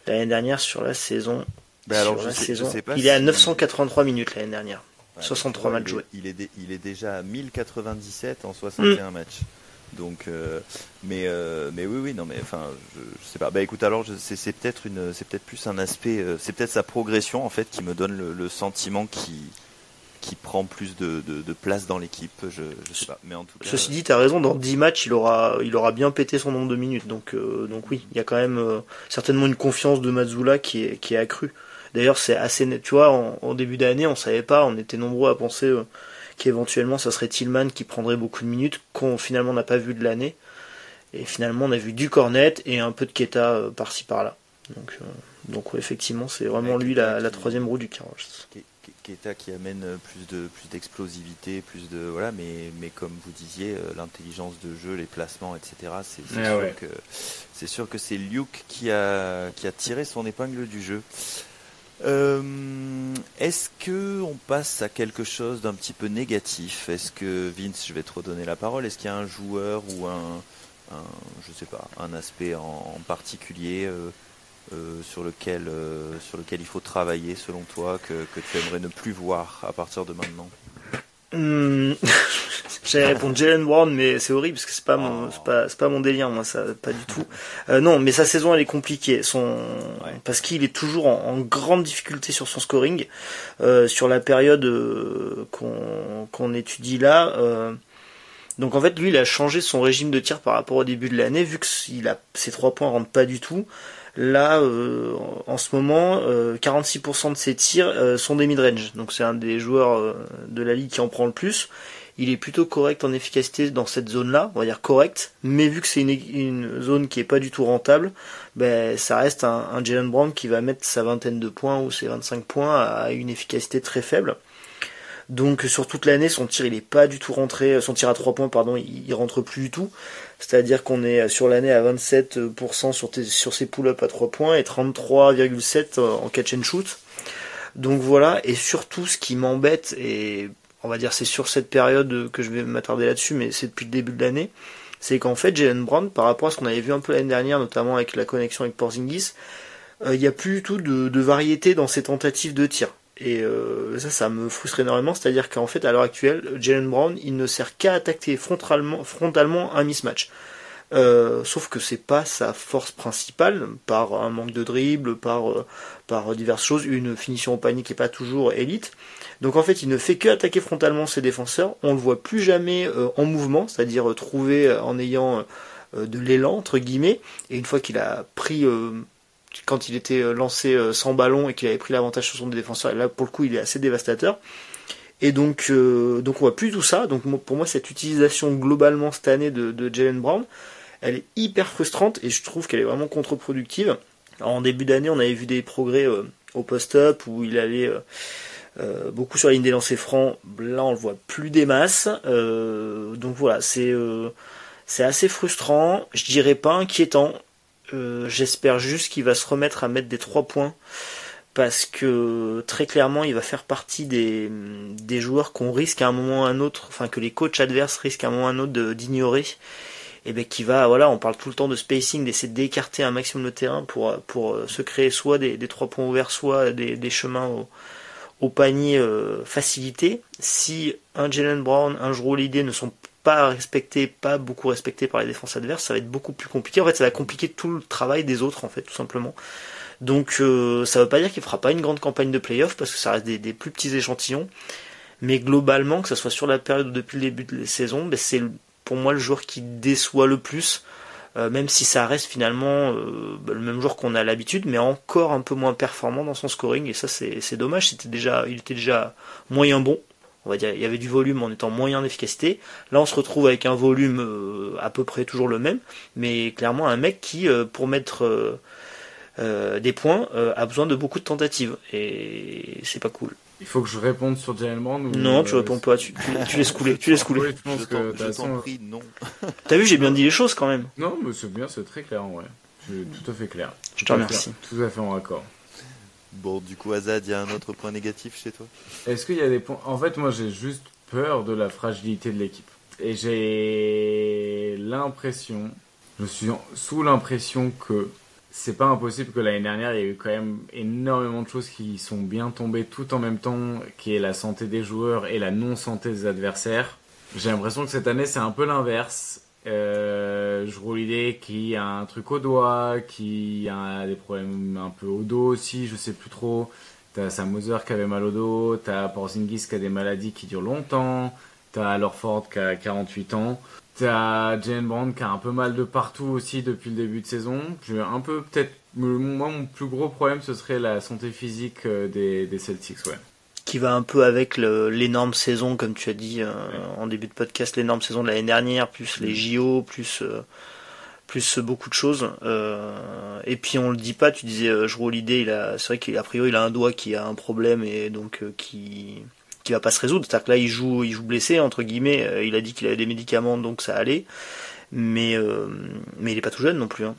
l'année dernière, sur la saison, sur la saison. Il est à 983 minutes l'année dernière. 63 matchs joués. Il est déjà à 1097 en 61 matchs. Donc, mais oui, non, mais enfin, je sais pas. Bah écoute, alors c'est peut-être plus un aspect, c'est peut-être sa progression en fait qui me donne le sentiment qui prend plus de place dans l'équipe. Je sais pas, mais en tout cas. Ceci dit, t'as raison. Dans 10 matchs, il aura bien pété son nombre de minutes. Donc oui, il y a quand même certainement une confiance de Mazzulla qui est accrue. D'ailleurs, c'est assez net. Tu vois, en début d'année, on savait pas. On était nombreux à penser qu'éventuellement, ça serait Tillman qui prendrait beaucoup de minutes, qu'on finalement n'a pas vu de l'année. Et finalement, on a vu du Cornet et un peu de Keita par-ci par-là. Donc ouais, effectivement, c'est vraiment lui la troisième roue du carrosse. Keita qui amène plus d'explosivité, plus de voilà, mais comme vous disiez, l'intelligence de jeu, les placements, etc. C'est sûr que c'est Luke qui a tiré son épingle du jeu. Est-ce que on passe à quelque chose d'un petit peu négatif? Est-ce que Vince, je vais te redonner la parole. Est-ce qu'il y a un joueur ou je sais pas, un aspect en particulier sur lequel il faut travailler selon toi que tu aimerais ne plus voir à partir de maintenant? J'allais répondre Jaylen Brown, mais c'est horrible parce que c'est pas mon délire, moi, ça, pas du tout. Non, mais sa saison elle est compliquée, parce qu'il est toujours en grande difficulté sur son scoring, sur la période qu'on étudie là. Donc en fait, lui, il a changé son régime de tir par rapport au début de l'année, vu que ses 3 points rentrent pas du tout. Là, en ce moment, 46% de ses tirs sont des mid-range. Donc c'est un des joueurs de la ligue qui en prend le plus. Il est plutôt correct en efficacité dans cette zone-là, on va dire correct. Mais vu que c'est une zone qui est pas du tout rentable, ça reste un Jaylen Brown qui va mettre sa vingtaine de points ou ses 25 points à une efficacité très faible. Donc sur toute l'année, son tir il est pas du tout rentré, son tir à 3 points pardon, il rentre plus du tout. C'est-à-dire qu'on est sur l'année à 27% sur ses pull-ups à 3 points et 33,7% en catch and shoot. Donc voilà, et surtout ce qui m'embête, et on va dire c'est sur cette période que je vais m'attarder là-dessus, mais c'est depuis le début de l'année, c'est qu'en fait Jaylen Brown, par rapport à ce qu'on avait vu un peu l'année dernière, notamment avec la connexion avec Porzingis, il n'y a plus du tout de variété dans ses tentatives de tir. Et ça me frustre énormément, c'est-à-dire qu'en fait à l'heure actuelle, Jaylen Brown il ne sert qu'à attaquer frontalement un mismatch. Sauf que c'est pas sa force principale, par un manque de dribble, par diverses choses, une finition au panier qui est pas toujours élite. Donc en fait il ne fait que attaquer frontalement ses défenseurs, on le voit plus jamais en mouvement, c'est-à-dire trouver en ayant de l'élan entre guillemets, et une fois qu'il a pris quand il était lancé sans ballon et qu'il avait pris l'avantage sur son défenseur, là pour le coup il est assez dévastateur. Et donc on voit plus tout ça. Donc pour moi cette utilisation globalement cette année de Jaylen Brown, elle est hyper frustrante et je trouve qu'elle est vraiment contre-productive. Alors, en début d'année on avait vu des progrès au post-up où il allait beaucoup sur la ligne des lancers francs. Là on le voit plus des masses. Donc voilà, c'est assez frustrant. Je dirais pas inquiétant. J'espère juste qu'il va se remettre à mettre des 3 points parce que très clairement il va faire partie des joueurs qu'on risque à un moment ou à un autre, enfin que les coachs adverses risquent à un moment ou à un autre d'ignorer, et qui va, voilà, on parle tout le temps de spacing, d'essayer d'écarter un maximum le terrain pour se créer soit des 3 points ouverts, soit des chemins au panier facilité. Si un Jaylen Brown, un Jrue Holiday ne sont pas beaucoup respecté par les défenses adverses, ça va être beaucoup plus compliqué. En fait, ça va compliquer tout le travail des autres, en fait, tout simplement. Donc, ça veut pas dire qu'il fera pas une grande campagne de playoff, parce que ça reste des plus petits échantillons. Mais globalement, que ça soit sur la période ou depuis le début de la saison, c'est pour moi le joueur qui déçoit le plus, même si ça reste finalement le même joueur qu'on a l'habitude, mais encore un peu moins performant dans son scoring, et ça c'est dommage. Il était déjà moyen bon. On va dire, il y avait du volume en étant moyen d'efficacité. Là, on se retrouve avec un volume à peu près toujours le même, mais clairement un mec qui, pour mettre des points, a besoin de beaucoup de tentatives. Et c'est pas cool. Il faut que je réponde sur Jaylen Brown ou... Non, tu réponds pas. Tu laisses couler. Tu laisses couler. Oui, je pense que je t'en prie, non. T'as vu, j'ai bien dit les choses quand même. Non, mais c'est bien, c'est très clair en vrai. C'est tout à fait clair. Je te remercie. Tout à fait en accord. Bon, du coup, Azad, il y a un autre point négatif chez toi? Est-ce qu'il y a des points... En fait, moi, j'ai juste peur de la fragilité de l'équipe. Et j'ai l'impression... Je suis sous l'impression que c'est pas impossible que l'année dernière, il y a eu quand même énormément de choses qui sont bien tombées tout en même temps, qui est la santé des joueurs et la non-santé des adversaires. J'ai l'impression que cette année, c'est un peu l'inverse. Jrue Holiday qui a un truc au doigt, qui a des problèmes un peu au dos aussi, je sais plus trop. T'as Sam Hauser qui avait mal au dos, t'as Porzingis qui a des maladies qui durent longtemps, t'as Horford qui a 48 ans. T'as Jaylen Brown qui a un peu mal de partout aussi depuis le début de saison. J'ai un peu peut-être... Moi, mon plus gros problème, ce serait la santé physique des Celtics, ouais. Qui va un peu avec l'énorme saison, comme tu as dit en début de podcast, l'énorme saison de l'année dernière, plus les JO, plus beaucoup de choses. Et puis on le dit pas, tu disais Jrue Holiday, c'est vrai qu'a priori il a un doigt qui a un problème et donc qui va pas se résoudre. C'est-à-dire que là il joue blessé entre guillemets. Il a dit qu'il avait des médicaments donc ça allait, mais il est pas tout jeune non plus. Hein.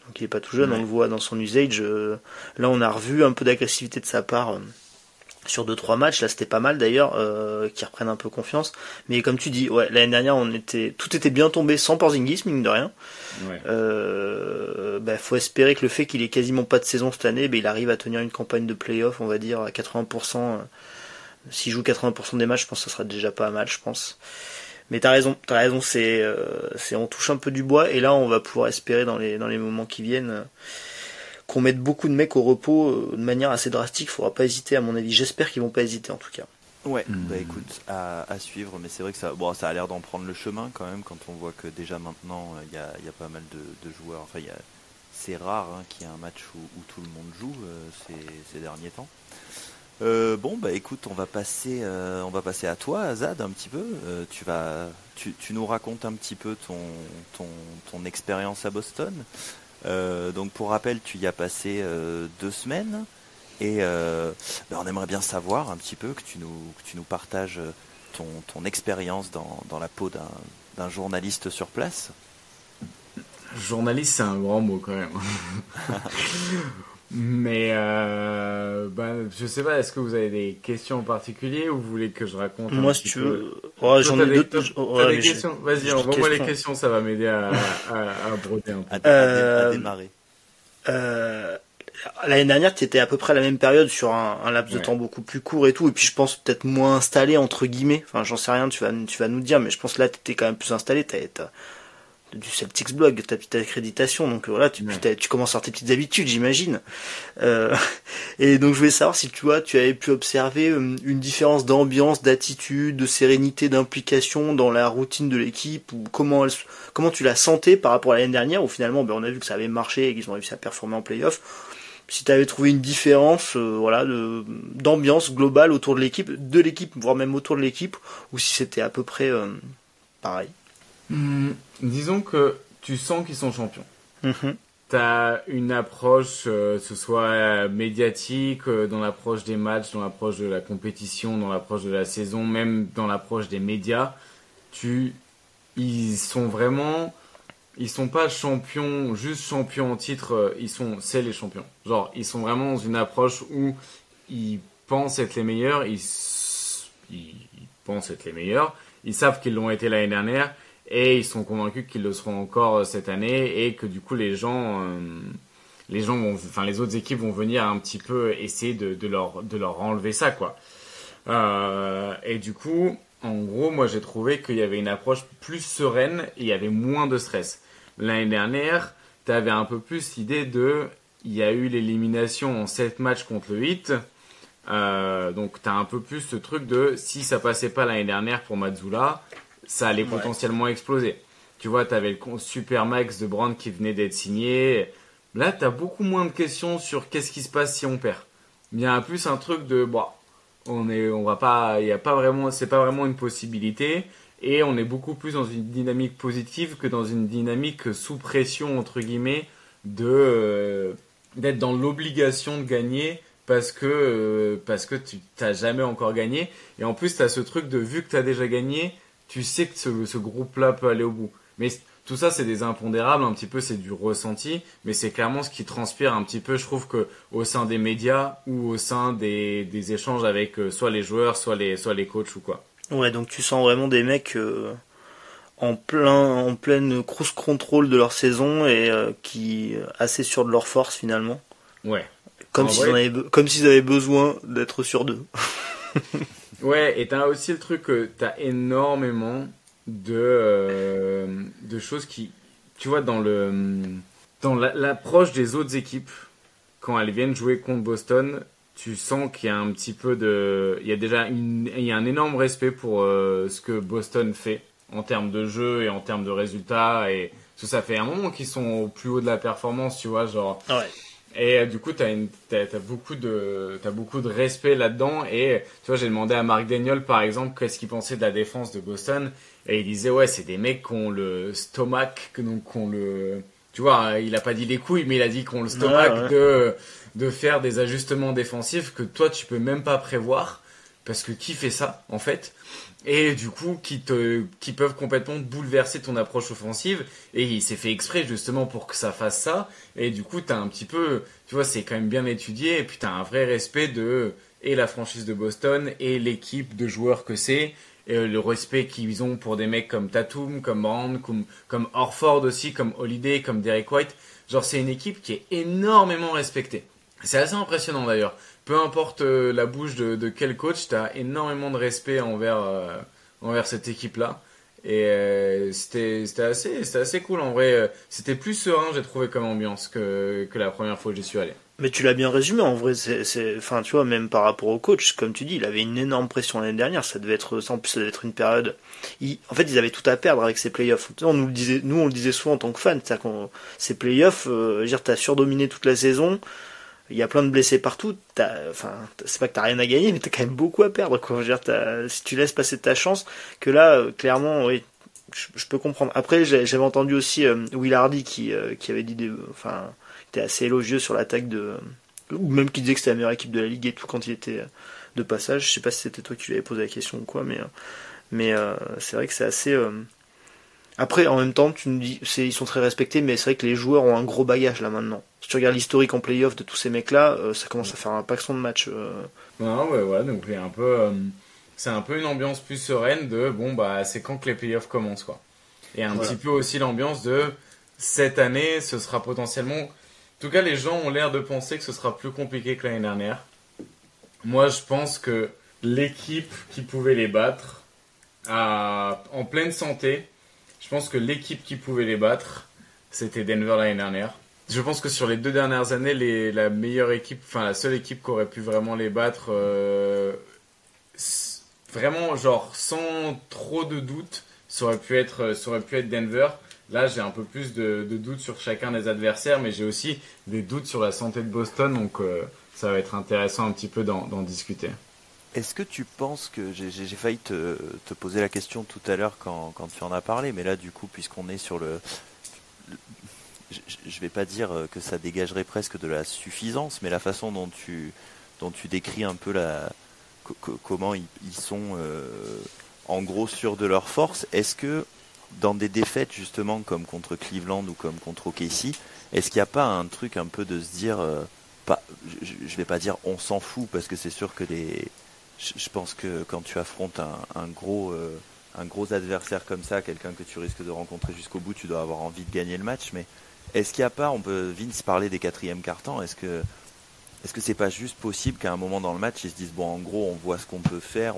Donc il est pas tout jeune, on le voit dans son usage. Là on a revu un peu d'agressivité de sa part. Sur 2-3 matchs, là c'était pas mal d'ailleurs, qui reprennent un peu confiance. Mais comme tu dis, ouais, l'année dernière tout était bien tombé sans Porzingis, mine de rien. Ouais. Faut espérer que le fait qu'il ait quasiment pas de saison cette année, il arrive à tenir une campagne de play-off, on va dire à 80%. S'il joue 80% des matchs, je pense que ça sera déjà pas mal, je pense. Mais t'as raison, on touche un peu du bois et là on va pouvoir espérer dans les moments qui viennent. Qu'on mette beaucoup de mecs au repos de manière assez drastique, faudra pas hésiter à mon avis. J'espère qu'ils vont pas hésiter en tout cas. Ouais, écoute, à suivre, mais c'est vrai que ça a l'air d'en prendre le chemin quand même quand on voit que déjà maintenant il y a pas mal de joueurs. Enfin, c'est rare qu'il y ait un match où tout le monde joue ces derniers temps. Écoute, on va passer à toi, Azad, un petit peu. Tu nous racontes un petit peu ton expérience à Boston. Donc pour rappel, tu y as passé 2 semaines et on aimerait bien savoir un petit peu que tu nous partages ton expérience dans la peau d'un journaliste sur place. Journaliste, c'est un grand mot quand même. Mais je sais pas, est-ce que vous avez des questions en particulier ou vous voulez que je raconte moi, si tu veux. Ouais, j'en ai deux. T'as des questions ? Vas-y, envoie-moi les questions, ça va m'aider à broder un peu. À démarrer. L'année dernière, tu étais à peu près à la même période sur un laps de temps beaucoup plus court et tout, et puis je pense peut-être moins installé entre guillemets. Enfin, j'en sais rien, tu vas nous dire, mais je pense que là, t'étais quand même plus installé. T'as du Celtics Blog, ta petite accréditation, donc voilà, tu commences à avoir tes petites habitudes, j'imagine. Et donc je voulais savoir si tu avais pu observer une différence d'ambiance, d'attitude, de sérénité, d'implication dans la routine de l'équipe, ou comment tu la sentais par rapport à l'année dernière, où finalement on a vu que ça avait marché et qu'ils ont réussi à performer en play-off. Si tu avais trouvé une différence d'ambiance globale autour de l'équipe, voire même autour de l'équipe, ou si c'était à peu près pareil. Disons que tu sens qu'ils sont champions. T'as une approche, ce soit médiatique, dans l'approche des matchs, dans l'approche de la compétition, dans l'approche de la saison, même dans l'approche des médias. Ils sont pas champions, juste champions en titre, c'est les champions. Genre, ils sont vraiment dans une approche où ils pensent être les meilleurs, ils pensent être les meilleurs, ils savent qu'ils l'ont été l'année dernière, et ils sont convaincus qu'ils le seront encore cette année et que du coup les autres équipes vont venir un petit peu essayer de leur enlever ça quoi. Et du coup, en gros, moi j'ai trouvé qu'il y avait une approche plus sereine et il y avait moins de stress. L'année dernière, tu avais un peu plus l'idée il y a eu l'élimination en 7 matchs contre le Heat. Donc tu as un peu plus ce truc de si ça passait pas l'année dernière pour Mazzulla, ça allait potentiellement exploser. Tu vois, t'avais le super max de Brown qui venait d'être signé. Là, t'as beaucoup moins de questions sur qu'est-ce qui se passe si on perd. Il y a plus un truc de, c'est pas vraiment une possibilité. Et on est beaucoup plus dans une dynamique positive que dans une dynamique sous pression, entre guillemets, d'être dans l'obligation de gagner parce que tu t'as jamais encore gagné. Et en plus, t'as ce truc de, vu que t'as déjà gagné, tu sais que ce groupe-là peut aller au bout. Mais tout ça, c'est des impondérables, un petit peu, c'est du ressenti, mais c'est clairement ce qui transpire un petit peu, je trouve, que au sein des médias ou au sein des échanges avec soit les joueurs, soit les coachs ou quoi. Ouais, donc tu sens vraiment des mecs en pleine cruise control de leur saison et qui assez sûrs de leur force finalement. Ouais. Comme s'ils avaient besoin d'être sûrs d'eux. Ouais, et t'as aussi le truc que t'as énormément de choses qui, tu vois, dans l'approche des autres équipes, quand elles viennent jouer contre Boston, tu sens qu'il y a un petit peu il y a déjà il y a un énorme respect pour ce que Boston fait en termes de jeu et en termes de résultats, et ça fait un moment qu'ils sont au plus haut de la performance, tu vois, genre. Ouais. Et du coup, t'as beaucoup de respect là-dedans. Et tu vois, j'ai demandé à Marc Daigneault, par exemple, qu'est-ce qu'il pensait de la défense de Boston. Et il disait, ouais, c'est des mecs qui ont le stomac, donc tu vois, il a pas dit les couilles, mais il a dit qu'on le stomac de faire des ajustements défensifs que toi, tu peux même pas prévoir. Parce que qui fait ça, en fait? Et du coup, qui peuvent complètement bouleverser ton approche offensive. Et il s'est fait exprès justement pour que ça fasse ça. Et du coup, t'as un petit peu, tu vois, c'est quand même bien étudié. Et puis t'as un vrai respect et la franchise de Boston et l'équipe de joueurs que c'est. Et le respect qu'ils ont pour des mecs comme Tatum, comme Brand, comme Horford aussi, comme Holiday, comme Derek White. Genre, c'est une équipe qui est énormément respectée. C'est assez impressionnant d'ailleurs. Peu importe la bouche de quel coach, tu as énormément de respect envers cette équipe-là. Et c'était assez cool en vrai. C'était plus serein, j'ai trouvé, comme ambiance que la première fois que j'y suis allé. Mais tu l'as bien résumé en vrai. Enfin, tu vois, même par rapport au coach, comme tu dis, il avait une énorme pression l'année dernière. En plus, ça devait être une période. En fait, ils avaient tout à perdre avec ces playoffs. On le disait souvent en tant que fan. C'est-à-dire ces playoffs, t'as surdominé toute la saison. Il y a plein de blessés partout. C'est pas que t'as rien à gagner, mais t'as quand même beaucoup à perdre, quoi. Si tu laisses passer ta chance, que là, clairement, oui, je peux comprendre. Après, j'avais entendu aussi Will Hardy qui avait dit qui était assez élogieux sur l'attaque ou même qui disait que c'était la meilleure équipe de la ligue et tout quand il était de passage. Je sais pas si c'était toi qui lui avais posé la question ou quoi, mais c'est vrai que c'est assez. Après, en même temps, tu nous dis, ils sont très respectés, mais c'est vrai que les joueurs ont un gros bagage là maintenant. Si tu regardes l'historique en playoff de tous ces mecs-là, ça commence à faire un paquet de matchs. Non, ouais, donc c'est un peu une ambiance plus sereine de bon bah c'est quand que les playoffs commencent, quoi. Et un petit peu aussi l'ambiance de cette année, ce sera potentiellement. En tout cas, les gens ont l'air de penser que ce sera plus compliqué que l'année dernière. Moi, je pense que l'équipe qui pouvait les battre en pleine santé. Je pense que l'équipe qui pouvait les battre, c'était Denver l'année dernière. Je pense que sur les 2 dernières années, la meilleure équipe, enfin la seule équipe qui aurait pu vraiment les battre, vraiment genre sans trop de doute, ça aurait pu être Denver. Là, j'ai un peu plus de doutes sur chacun des adversaires, mais j'ai aussi des doutes sur la santé de Boston, donc ça va être intéressant un petit peu d'en discuter. Est-ce que tu penses que j'ai failli te poser la question tout à l'heure quand tu en as parlé, mais là du coup puisqu'on est sur je vais pas dire que ça dégagerait presque de la suffisance, mais la façon dont tu décris un peu comment ils sont en gros sûrs de leur force, est-ce que dans des défaites justement comme contre Cleveland ou comme contre OKC, est-ce qu'il n'y a pas un truc un peu de se dire je vais pas dire on s'en fout parce que c'est sûr que je pense que quand tu affrontes un gros adversaire comme ça, quelqu'un que tu risques de rencontrer jusqu'au bout, tu dois avoir envie de gagner le match. Mais est-ce qu'il n'y a pas, Vince parlait des 4e quart-temps, est-ce que c'est pas juste possible qu'à un moment dans le match, ils se disent bon, en gros, on voit ce qu'on peut faire,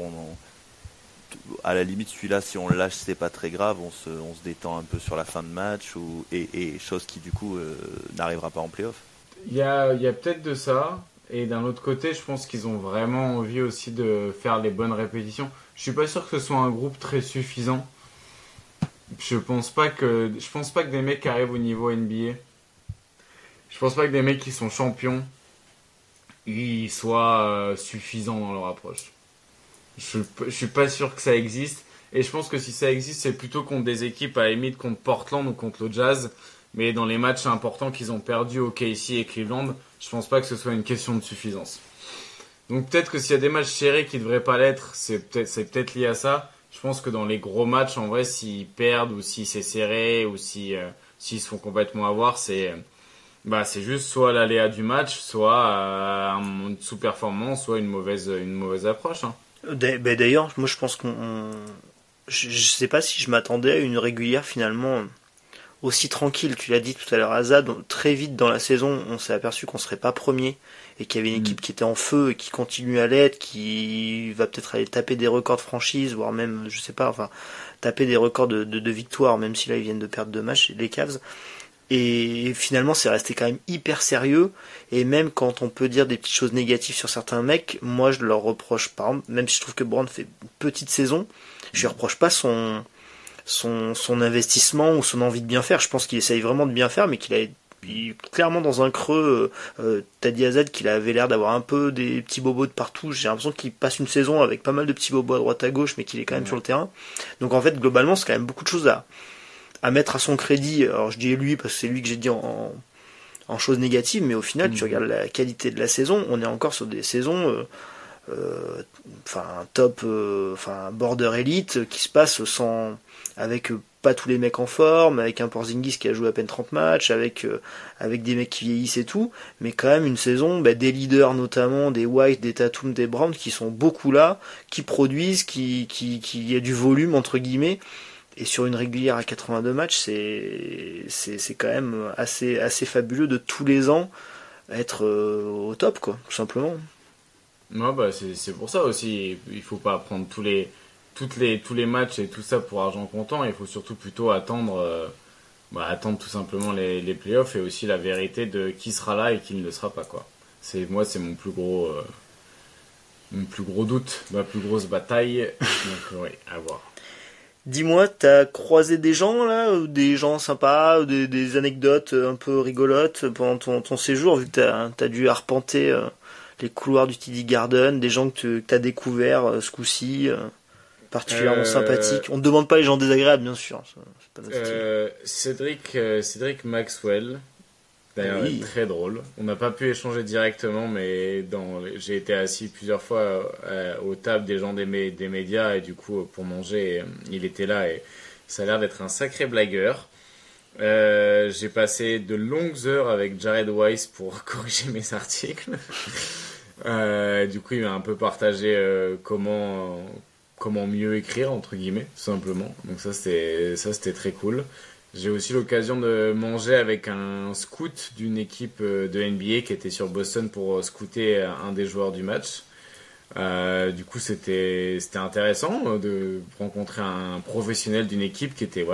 à la limite celui-là, si on le lâche, c'est pas très grave, on se détend un peu sur la fin de match et chose qui du coup n'arrivera pas en play-off. Il y a peut-être de ça. Et d'un autre côté, je pense qu'ils ont vraiment envie aussi de faire les bonnes répétitions. Je suis pas sûr que ce soit un groupe très suffisant. Je pense pas que des mecs qui arrivent au niveau NBA, je pense pas que des mecs qui sont champions, ils soient suffisants dans leur approche. Je suis pas sûr que ça existe. Et je pense que si ça existe, c'est plutôt contre des équipes à la limite contre Portland ou contre le Jazz. Mais dans les matchs importants qu'ils ont perdus au KC et Cleveland, je pense pas que ce soit une question de suffisance. Donc peut-être que s'il y a des matchs serrés qui devraient pas l'être, c'est peut-être lié à ça. Je pense que dans les gros matchs, en vrai, s'ils perdent ou si c'est serré ou s'ils se font complètement avoir, c'est juste soit l'aléa du match, soit une sous-performance, soit une mauvaise approche. Hein. D'ailleurs, moi je pense qu'on je sais pas si je m'attendais à une régulière finalement aussi tranquille. Tu l'as dit tout à l'heure, Azad, très vite dans la saison, on s'est aperçu qu'on serait pas premier et qu'il y avait une équipe qui était en feu et qui continue à l'être, qui va peut-être aller taper des records de franchise, voire même, je sais pas, enfin, taper des records de victoires, même si là ils viennent de perdre 2 matchs, les Cavs. Et finalement, c'est resté quand même hyper sérieux. Et même quand on peut dire des petites choses négatives sur certains mecs, moi je leur reproche, par exemple, même si je trouve que Brown fait une petite saison, je lui reproche pas son investissement ou son envie de bien faire. Je pense qu'il essaye vraiment de bien faire, mais qu'il est clairement dans un creux. T'as dit à Z qu'il avait l'air d'avoir un peu des petits bobos de partout. J'ai l'impression qu'il passe une saison avec pas mal de petits bobos à droite à gauche, mais qu'il est quand même sur le terrain. Donc en fait, globalement, c'est quand même beaucoup de choses à mettre à son crédit. Alors je dis lui parce que c'est lui que j'ai dit en choses négatives, mais au final, tu regardes la qualité de la saison, on est encore sur des saisons top, border elite qui se passe avec pas tous les mecs en forme, avec un Porzingis qui a joué à peine 30 matchs, avec des mecs qui vieillissent et tout, mais quand même une saison, des leaders notamment, des White, des Tatum, des Brown qui sont beaucoup là, qui produisent, qui y a du volume entre guillemets. Et sur une régulière à 82 matchs, c'est quand même assez fabuleux de tous les ans être au top, quoi, tout simplement. Ouais, c'est pour ça aussi. Il faut pas prendre tous les matchs et tout ça pour argent comptant. Il faut surtout plutôt attendre tout simplement les playoffs et aussi la vérité de qui sera là et qui ne le sera pas, quoi. C'est mon plus gros doute, ma plus grosse bataille. Donc oui, à voir. Dis-moi, t'as croisé des gens là, ou des gens sympas, ou des anecdotes un peu rigolotes pendant ton séjour, vu que t'as dû arpenter les couloirs du TD Garden, des gens que t'as découverts ce coup-ci, particulièrement sympathiques. On ne demande pas les gens désagréables, bien sûr. C'est pas notre style. Cédric Maxwell, d'ailleurs très drôle. On n'a pas pu échanger directement, mais j'ai été assis plusieurs fois aux tables des gens des médias et du coup pour manger, il était là et ça a l'air d'être un sacré blagueur. J'ai passé de longues heures avec Jared Weiss pour corriger mes articles. Du coup, il m'a un peu partagé comment mieux écrire entre guillemets, tout simplement. Donc ça c'était très cool. J'ai aussi l'occasion de manger avec un scout d'une équipe de NBA qui était sur Boston pour scouter un des joueurs du match. Du coup, c'était intéressant de rencontrer un professionnel d'une équipe qui était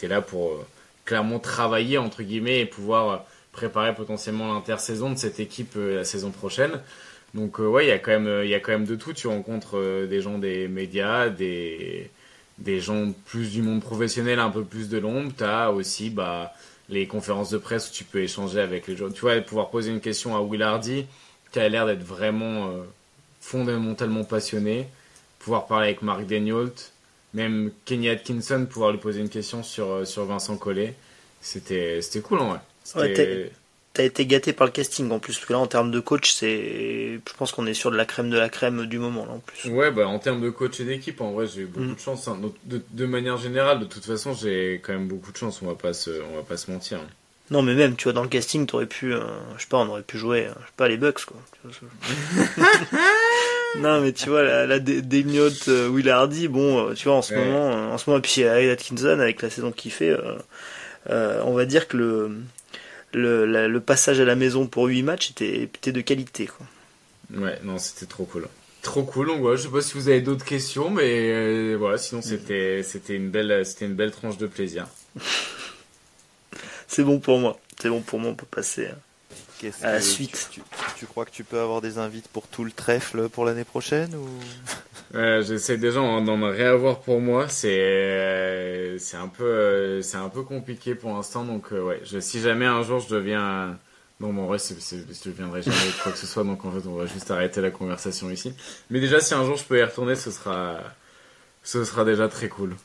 là pour clairement travailler entre guillemets et pouvoir préparer potentiellement l'intersaison de cette équipe la saison prochaine. Donc il y a quand même de tout. Tu rencontres des gens des médias, des gens plus du monde professionnel, un peu plus de l'ombre. T'as aussi les conférences de presse où tu peux échanger avec les gens. Tu vois, pouvoir poser une question à Will Hardy qui a l'air d'être vraiment fondamentalement passionné. Pouvoir parler avec Mark Daigneault, même Kenny Atkinson, pouvoir lui poser une question sur Vincent Collet. C'était cool en vrai. T'as été gâté par le casting en plus, parce que là en termes de coach, je pense qu'on est sur de la crème du moment là en plus. Ouais, en termes de coach et d'équipe, en vrai j'ai eu beaucoup de chance. Hein. De manière générale, de toute façon, j'ai quand même beaucoup de chance. On va pas se mentir. Hein. Non, mais même, tu vois, dans le casting, t'aurais pu, on aurait pu jouer, les Bucks quoi. Non, mais tu vois, la Daigneault, Will Hardy, bon, tu vois, en ce moment, et puis Atkinson avec la saison qu'il fait, on va dire que le passage à la maison pour 8 matchs était de qualité, quoi. Ouais, non, c'était trop cool. Trop cool, donc voilà, je sais pas si vous avez d'autres questions, mais voilà, sinon c'était une belle tranche de plaisir. C'est bon pour moi, on peut passer à la suite. Tu crois que tu peux avoir des invites pour tout le trèfle pour l'année prochaine ou... J'essaie déjà d'en réavoir pour moi. C'est un peu compliqué pour l'instant. Donc si jamais un jour je deviens... Non, en vrai, je deviendrai jamais quoi que ce soit. Donc en fait, on va juste arrêter la conversation ici. Mais déjà, si un jour je peux y retourner, ce sera déjà très cool.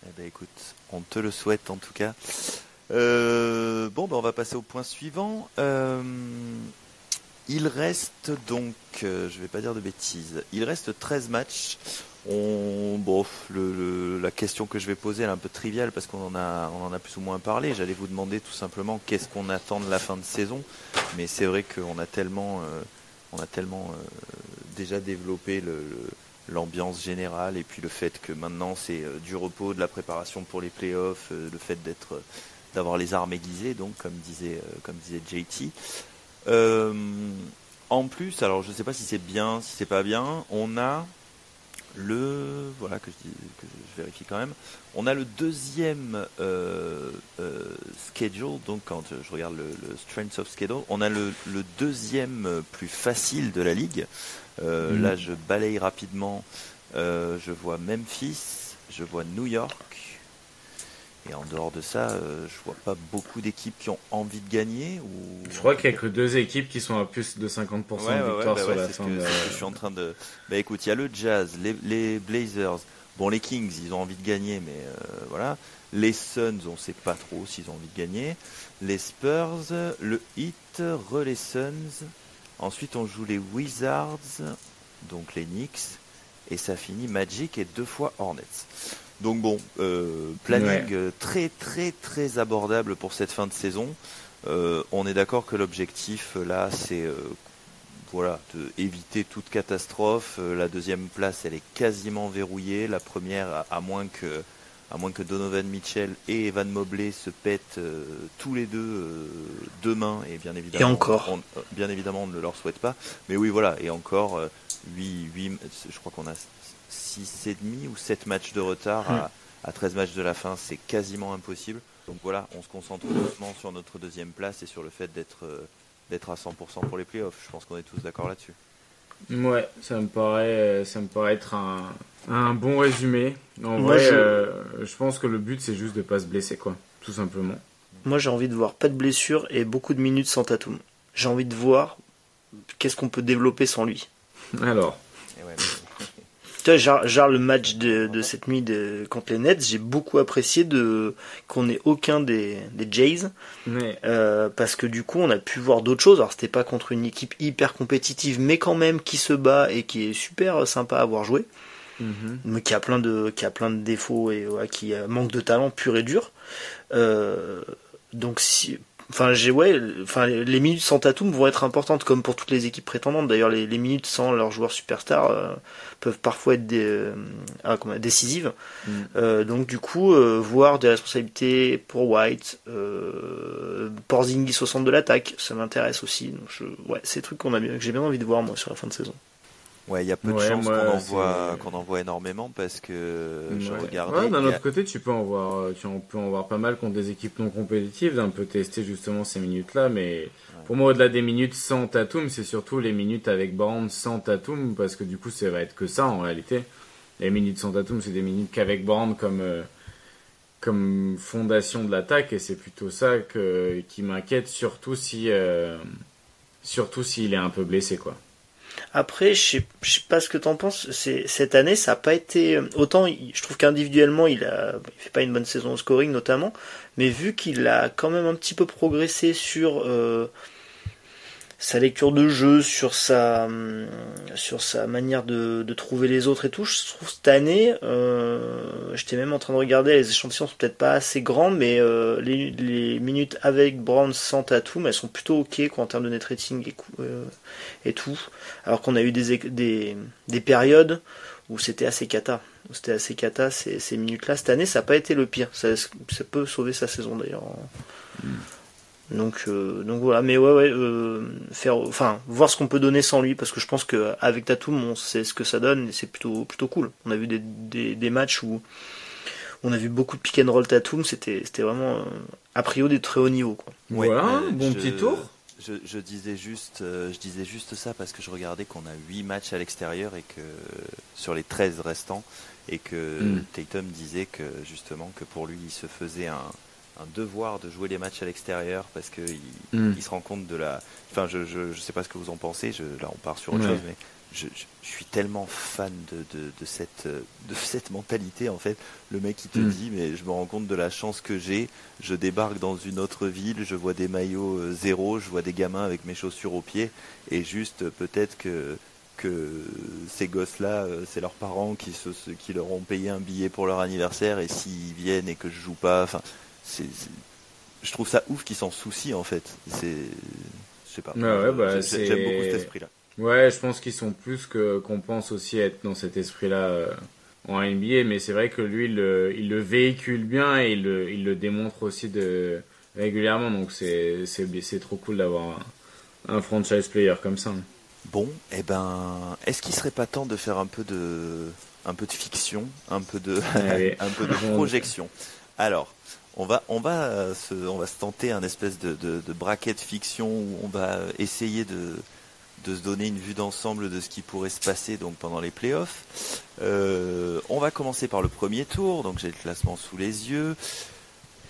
Eh ben écoute, on te le souhaite en tout cas. On va passer au point suivant. Il reste donc, je vais pas dire de bêtises, il reste 13 matchs. La question que je vais poser elle est un peu triviale parce qu'on en a plus ou moins parlé. J'allais vous demander tout simplement qu'est-ce qu'on attend de la fin de saison, mais c'est vrai qu'on a tellement déjà développé l'ambiance générale et puis le fait que maintenant c'est du repos, de la préparation pour les playoffs, le fait d'avoir les armes aiguisées, donc comme disait JT. En plus, alors je sais pas si c'est bien, si c'est pas bien, on a voilà que je vérifie quand même. On a le deuxième schedule, donc quand je regarde le strength of schedule, on a le deuxième plus facile de la ligue. Là, je balaye rapidement. Je vois Memphis, je vois New York. Et en dehors de ça, je vois pas beaucoup d'équipes qui ont envie de gagner. Je crois qu'il y a que 2 équipes qui sont à plus de 50% de victoire sur la fin. Je suis en train de. Bah écoute, il y a le Jazz, les Blazers. Bon, les Kings, ils ont envie de gagner, mais voilà. Les Suns, on sait pas trop s'ils ont envie de gagner. Les Spurs, le Heat, les Suns. Ensuite, on joue les Wizards, donc les Knicks, et ça finit Magic et 2 fois Hornets. Donc bon, planning très très très abordable pour cette fin de saison. On est d'accord que l'objectif là, c'est de éviter toute catastrophe. La deuxième place, elle est quasiment verrouillée. La première, à moins que Donovan Mitchell et Evan Mobley se pètent tous les deux demain, et bien évidemment, et encore. Bien évidemment, on ne leur souhaite pas. Mais oui, voilà, et encore 8, je crois qu'on a 6,5 ou 7 matchs de retard à 13 matchs de la fin, c'est quasiment impossible. Donc voilà, on se concentre doucement sur notre deuxième place et sur le fait d'être à 100% pour les playoffs. Je pense qu'on est tous d'accord là-dessus. Ouais, ça me paraît être un bon résumé. En vrai, je pense que le but c'est juste de pas se blesser, quoi, tout simplement. Moi, j'ai envie de voir pas de blessures et beaucoup de minutes sans Tatum. J'ai envie de voir qu'est-ce qu'on peut développer sans lui. Alors. Tu vois, genre le match de cette nuit contre les Nets, j'ai beaucoup apprécié qu'on n'ait aucun des Jays, parce que du coup on a pu voir d'autres choses. Alors c'était pas contre une équipe hyper compétitive, mais quand même qui se bat et qui est super sympa à avoir joué, mais qui a plein de défauts et qui manque de talent pur et dur. Donc les minutes sans Tatum vont être importantes comme pour toutes les équipes prétendantes. D'ailleurs, les minutes sans leurs joueurs superstars peuvent parfois être décisives. Donc du coup, voir des responsabilités pour White, Porzingis au centre de l'attaque, ça m'intéresse aussi. Donc c'est des trucs que j'ai bien envie de voir moi sur la fin de saison. Ouais, il y a peu de chances qu'on en voit énormément parce que je regardais. Ouais, d'un autre côté, tu peux en voir pas mal contre des équipes non compétitives, d'un peu tester justement ces minutes-là, mais pour moi, au-delà des minutes sans Tatum, c'est surtout les minutes avec Brown sans Tatum, parce que du coup, ça va être que ça en réalité. Les minutes sans Tatum, c'est des minutes qu'avec Brown comme fondation de l'attaque, et c'est plutôt ça qui m'inquiète, surtout s'il est un peu blessé, quoi. Après, je sais pas ce que t'en penses. Cette année, ça a pas été autant. Je trouve qu'individuellement, il fait pas une bonne saison au scoring notamment, mais vu qu'il a quand même un petit peu progressé sur sa lecture de jeu, sur sa manière de trouver les autres et tout, je trouve cette année, j'étais même en train de regarder, les échantillons sont peut-être pas assez grands, mais les minutes avec Brown sans Tatum, elles sont plutôt ok quoi, en termes de net rating et tout, alors qu'on a eu des périodes où c'était assez cata. Ces minutes-là. Cette année, ça n'a pas été le pire. Ça peut sauver sa saison d'ailleurs. Donc voilà, mais voir ce qu'on peut donner sans lui, parce que je pense qu'avec Tatum, on sait ce que ça donne et c'est plutôt cool. On a vu des matchs où on a vu beaucoup de pick and roll Tatum, c'était vraiment a priori des très hauts niveaux, quoi. Voilà, petit tour. Je disais juste ça parce que je regardais qu'on a 8 matchs à l'extérieur et que sur les 13 restants, et que Tatum disait que justement que pour lui il se faisait un devoir de jouer les matchs à l'extérieur parce que il se rend compte de la. Enfin, je sais pas ce que vous en pensez. Là, on part sur autre chose, mais je suis tellement fan de cette mentalité en fait. Le mec qui te dit, mais je me rends compte de la chance que j'ai. Je débarque dans une autre ville, je vois des maillots zéro, je vois des gamins avec mes chaussures aux pieds, et juste peut-être que ces gosses-là, c'est leurs parents qui leur ont payé un billet pour leur anniversaire, et s'ils viennent et que je joue pas, enfin. Je trouve ça ouf qu'ils s'en soucient en fait. Je sais pas. J'aime beaucoup cet esprit-là. Ouais, je pense qu'ils sont plus qu'on pense aussi être dans cet esprit-là en NBA, mais c'est vrai que lui, il le véhicule bien et il le démontre aussi régulièrement, donc c'est trop cool d'avoir un franchise player comme ça. Bon, est-ce qu'il serait pas temps de faire un peu de fiction, un peu de Allez. un peu de projection? Alors, on va se tenter un espèce de bracket fiction où on va essayer de se donner une vue d'ensemble de ce qui pourrait se passer donc pendant les playoffs. On va commencer par le premier tour, donc j'ai le classement sous les yeux.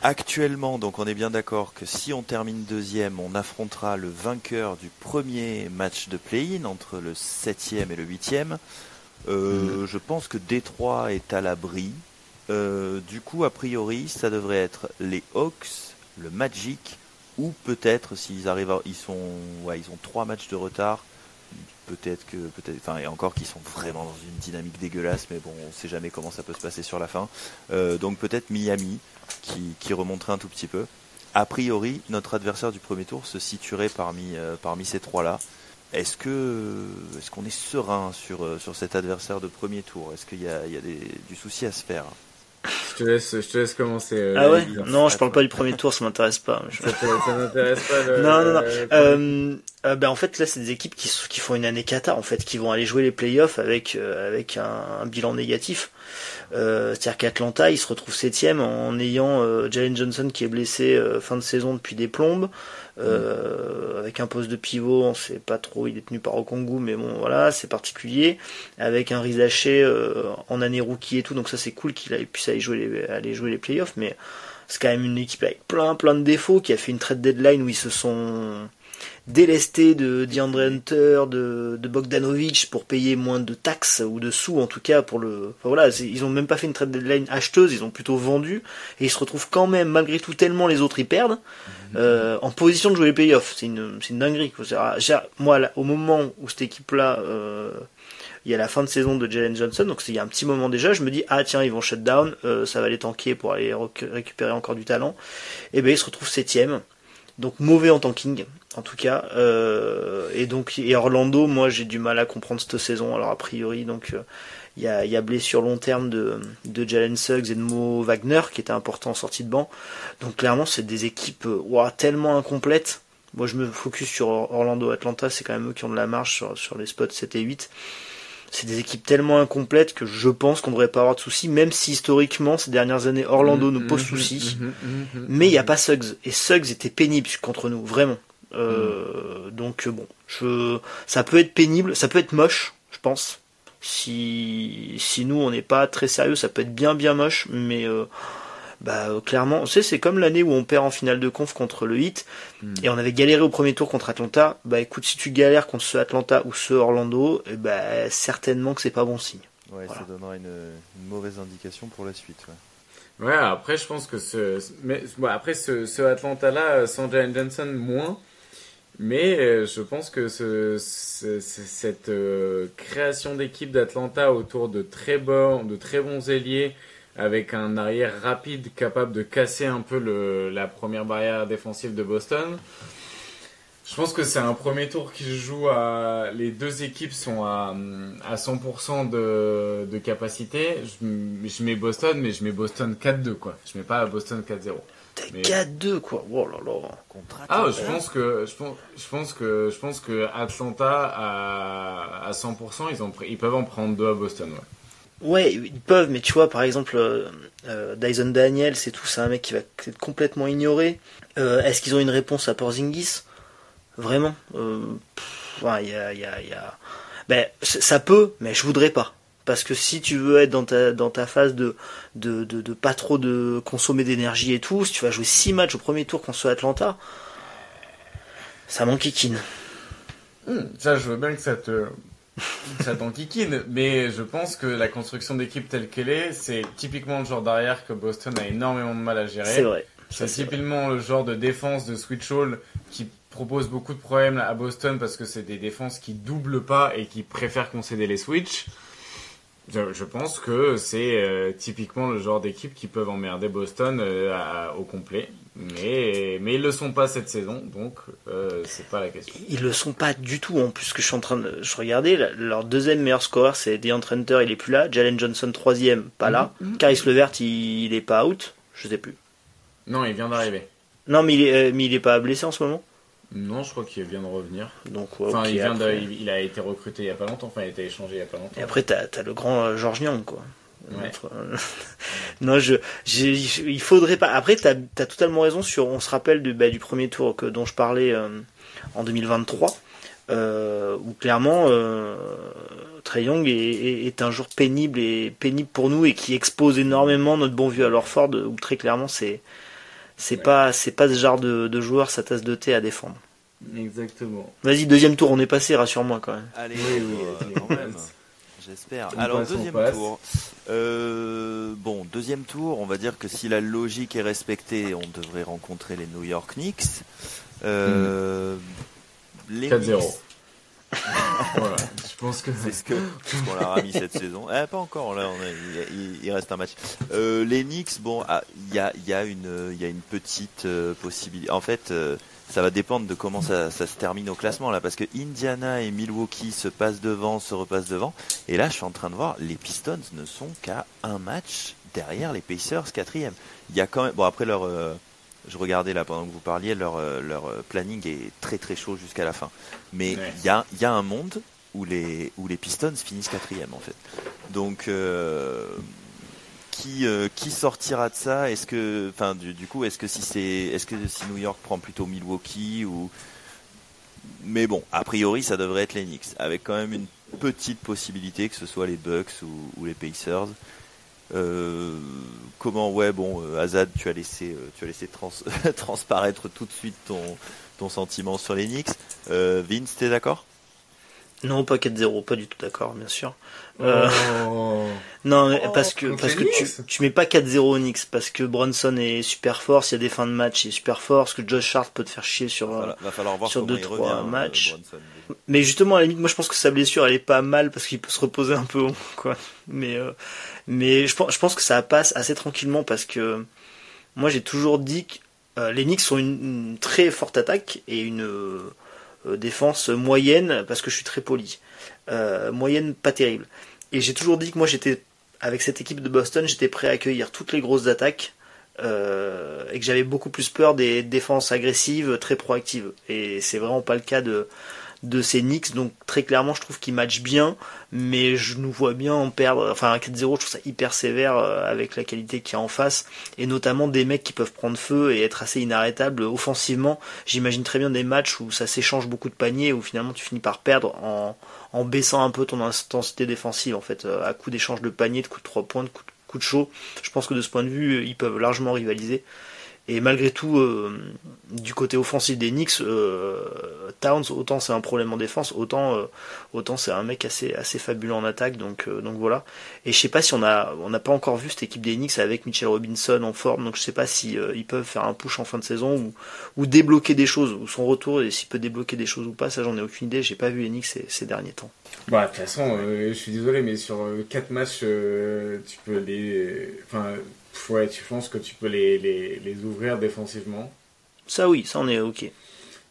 Actuellement, donc on est bien d'accord que si on termine deuxième, on affrontera le vainqueur du premier match de play-in entre le 7e et le 8e. Je pense que Détroit est à l'abri. Du coup, a priori, ça devrait être les Hawks, le Magic, ou peut-être s'ils arrivent, ils ont 3 matchs de retard. Et encore qu'ils sont vraiment dans une dynamique dégueulasse, mais bon, on sait jamais comment ça peut se passer sur la fin. Donc peut-être Miami qui remonterait un tout petit peu. A priori, notre adversaire du premier tour se situerait parmi ces trois-là. Est-ce qu'on est serein sur cet adversaire de premier tour? Est-ce qu'il y a du souci à se faire? Je te laisse commencer. Ah ouais? Non, je parle pas du premier tour, ça m'intéresse pas. Ça m'intéresse pas. Non. En fait, là, c'est des équipes qui font une année cata, en fait, qui vont aller jouer les playoffs avec un bilan négatif. C'est-à-dire qu'Atlanta, il se retrouve 7ème en ayant Jalen Johnson qui est blessé fin de saison depuis des plombes. Avec un poste de pivot, on sait pas trop, il est tenu par Okongwu, mais bon voilà, c'est particulier. Avec un Riz Haché en année rookie et tout, donc ça c'est cool qu'il puisse aller jouer les playoffs, mais c'est quand même une équipe avec plein de défauts qui a fait une trade deadline où ils se sont délestés de DeAndre Hunter, de Bogdanovic pour payer moins de taxes ou de sous en tout cas pour le. Enfin, voilà, ils ont même pas fait une trade deadline acheteuse, ils ont plutôt vendu et ils se retrouvent quand même malgré tout tellement les autres y perdent en position de jouer les playoffs. C'est une dinguerie. Moi, là, au moment où cette équipe-là, il y a la fin de saison de Jalen Johnson, donc il y a un petit moment déjà, je me dis ah tiens ils vont shut down, ça va les tanker pour aller récupérer encore du talent. Et ben ils se retrouvent 7ème. Donc mauvais en tanking, en tout cas. Et Orlando, moi j'ai du mal à comprendre cette saison. Alors a priori, donc il y a blessure long terme de Jalen Suggs et de Mo Wagner qui était important en sortie de banc. Donc clairement c'est des équipes tellement incomplètes. Moi je me focus sur Orlando, Atlanta, c'est quand même eux qui ont de la marge sur les spots 7 et 8. C'est des équipes tellement incomplètes que je pense qu'on devrait pas avoir de soucis, même si historiquement ces dernières années Orlando nous pose soucis. Mais il n'y a pas Suggs, et Suggs était pénible contre nous, vraiment. Donc bon, ça peut être pénible, ça peut être moche, je pense. Si nous on n'est pas très sérieux, ça peut être bien moche, mais clairement, c'est comme l'année où on perd en finale de conf contre le Heat et on avait galéré au premier tour contre Atlanta. Bah écoute, si tu galères contre ce Atlanta ou ce Orlando, certainement que c'est pas bon signe. Ouais, voilà. Ça donnera une mauvaise indication pour la suite. Ouais, après je pense que ce Atlanta là sans Jalen Johnson moins, mais je pense que cette création d'équipe d'Atlanta autour de très bons ailiers avec un arrière rapide capable de casser un peu la première barrière défensive de Boston. Je pense que c'est un premier tour qui se joue les deux équipes sont à 100% de capacité. Je mets Boston, mais je mets Boston 4-2 quoi. Je mets pas Boston 4-0. T'es 4-2 quoi. Oh là là. Je pense que Atlanta à 100%, ils peuvent en prendre 2 à Boston, ouais. Ouais, ils peuvent, mais tu vois, par exemple, Dyson Daniels, c'est tout, c'est un mec qui va être complètement ignoré. Est-ce qu'ils ont une réponse à Porzingis? Vraiment? Ça peut, mais je voudrais pas. Parce que si tu veux être dans ta phase de pas trop de consommer d'énergie et tout, si tu vas jouer 6 matchs au premier tour contre Atlanta, ça m'enquiquine. Ça, je veux bien que ça t'enquiquine, mais je pense que la construction d'équipe telle qu'elle est, c'est typiquement le genre d'arrière que Boston a énormément de mal à gérer. C'est vrai. C'est typiquement le genre de défense de switch all qui propose beaucoup de problèmes à Boston parce que c'est des défenses qui doublent pas et qui préfèrent concéder les switches. Je pense que c'est typiquement le genre d'équipe qui peuvent emmerder Boston au complet. Mais ils le sont pas cette saison, donc c'est pas la question. Ils le sont pas du tout, en plus que je regardais, leur deuxième meilleur scoreur c'est DeAndre Hunter, il est plus là, Jalen Johnson troisième, pas là, Caris LeVert il est pas out, je sais plus. Non, il vient d'arriver. Non, mais il est pas blessé en ce moment. Non, je crois qu'il vient de revenir. Donc, ouais, enfin, okay, il a été recruté il y a pas longtemps, enfin il a été échangé il y a pas longtemps. Et après t'as le grand George Niang, quoi. Ouais. Non, il faudrait pas. Après, t'as totalement raison sur. On se rappelle du premier tour dont je parlais en 2023, où clairement Trae Young est un joueur pénible pour nous et qui expose énormément notre bon vieux Al Horford, où très clairement c'est pas ce genre de joueur sa tasse de thé à défendre. Exactement. Vas-y, deuxième tour, on est passé, rassure-moi quand même. Allez, oui, quand même. J'espère. Alors, deuxième tour. Deuxième tour, on va dire que si la logique est respectée, on devrait rencontrer les New York Knicks. Les 4-0. Knicks. Voilà, je pense que c'est ce qu'on leur a mis cette saison. Pas encore, là, il reste un match. Les Knicks, il y a une petite possibilité. En fait, ça va dépendre de comment ça se termine au classement là, parce que Indiana et Milwaukee se repassent devant, et là je suis en train de voir, les Pistons ne sont qu'à un match derrière les Pacers, 4e. Il y a quand même, après je regardais là pendant que vous parliez, leur planning est très très chaud jusqu'à la fin, mais il y a un monde où les Pistons finissent 4e en fait, donc qui sortira de ça? Est-ce que, du coup, est-ce que si New York prend plutôt Milwaukee ou, mais bon, a priori, ça devrait être les Knicks, avec quand même une petite possibilité que ce soit les Bucks ou les Pacers. Azad, tu as laissé transparaître tout de suite ton sentiment sur les Knicks. Vince, t'es d'accord? Non, pas 4-0, pas du tout d'accord, bien sûr. Non, parce que tu mets pas 4-0 aux Knicks, parce que Brunson est super fort, s'il y a des fins de match, il est super fort, parce que Josh Hart peut te faire chier sur 2-3 matchs. Mais justement, à la limite, moi je pense que sa blessure elle est pas mal, parce qu'il peut se reposer un peu, quoi. Mais je pense que ça passe assez tranquillement, parce que moi j'ai toujours dit que les Knicks sont une très forte attaque et une défense moyenne, parce que je suis très poli, moyenne pas terrible, et j'ai toujours dit que moi j'étais, avec cette équipe de Boston, j'étais prêt à accueillir toutes les grosses attaques, et que j'avais beaucoup plus peur des défenses agressives très proactives, et c'est vraiment pas le cas de ces Knicks. Donc très clairement je trouve qu'ils matchent bien, mais je nous vois bien en perdre. Enfin, un 4-0 je trouve ça hyper sévère avec la qualité qu'il y a en face, et notamment des mecs qui peuvent prendre feu et être assez inarrêtables offensivement. J'imagine très bien des matchs où ça s'échange beaucoup de paniers, où finalement tu finis par perdre en baissant un peu ton intensité défensive, en fait, à coup d'échange de paniers, de coups de 3 points, de coups de chaud. Je pense que de ce point de vue ils peuvent largement rivaliser. Et malgré tout, du côté offensif des Knicks, Towns, autant c'est un problème en défense, autant c'est un mec assez fabuleux en attaque. Donc voilà. Et je sais pas si on n'a pas encore vu cette équipe des Knicks avec Mitchell Robinson en forme. Donc je sais pas si ils peuvent faire un push en fin de saison ou débloquer des choses, ou son retour, et s'il peut débloquer des choses ou pas, ça j'en ai aucune idée. J'ai pas vu les Knicks ces derniers temps. De toute façon, je suis désolé, mais sur 4 matchs, tu peux les... Ouais, tu penses que tu peux les ouvrir défensivement? Ça oui, ça on est ok.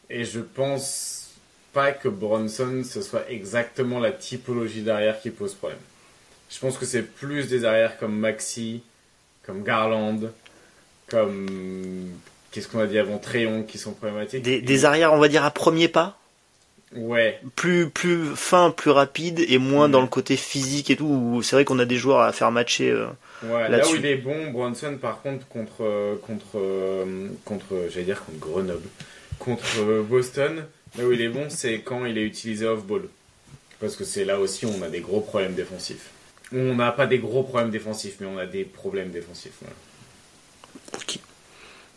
Et je pense pas que Bronson, ce soit exactement la typologie d'arrière qui pose problème. Je pense que c'est plus des arrières comme Maxey, comme Garland, comme... Qu'est-ce qu'on a dit avant, Trae Young, qui sont problématiques. Des arrières, on va dire, à premier pas. Ouais. Plus fin, plus rapide, et moins dans le côté physique et tout, où c'est vrai qu'on a des joueurs à faire matcher là où il est bon, Bronson, par contre, contre Grenoble, contre Boston, là où il est bon, c'est quand il est utilisé off-ball. Parce que c'est là aussi où on a des gros problèmes défensifs. On n'a pas des gros problèmes défensifs, mais on a des problèmes défensifs. Voilà. Ok.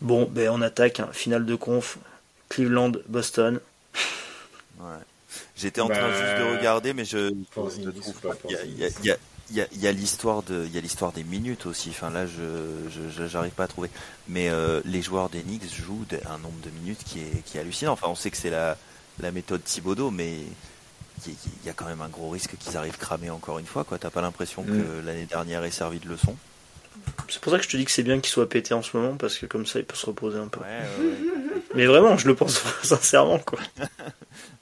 Bon, on attaque, finale de conf, Cleveland, Boston. Ouais. J'étais en train juste de regarder, mais je trouve pas. Il y a l'histoire des minutes aussi. Enfin là, j'arrive pas à trouver. Mais les joueurs des Knicks jouent un nombre de minutes qui est hallucinant. Enfin, on sait que c'est la méthode Thibodeau, mais il y a quand même un gros risque qu'ils arrivent cramés encore une fois, quoi. T'as pas l'impression que l'année dernière ait servi de leçon? C'est pour ça que je te dis que c'est bien qu'il soit pété en ce moment, parce que comme ça il peut se reposer un peu. Ouais. Mais vraiment, je le pense sincèrement, quoi.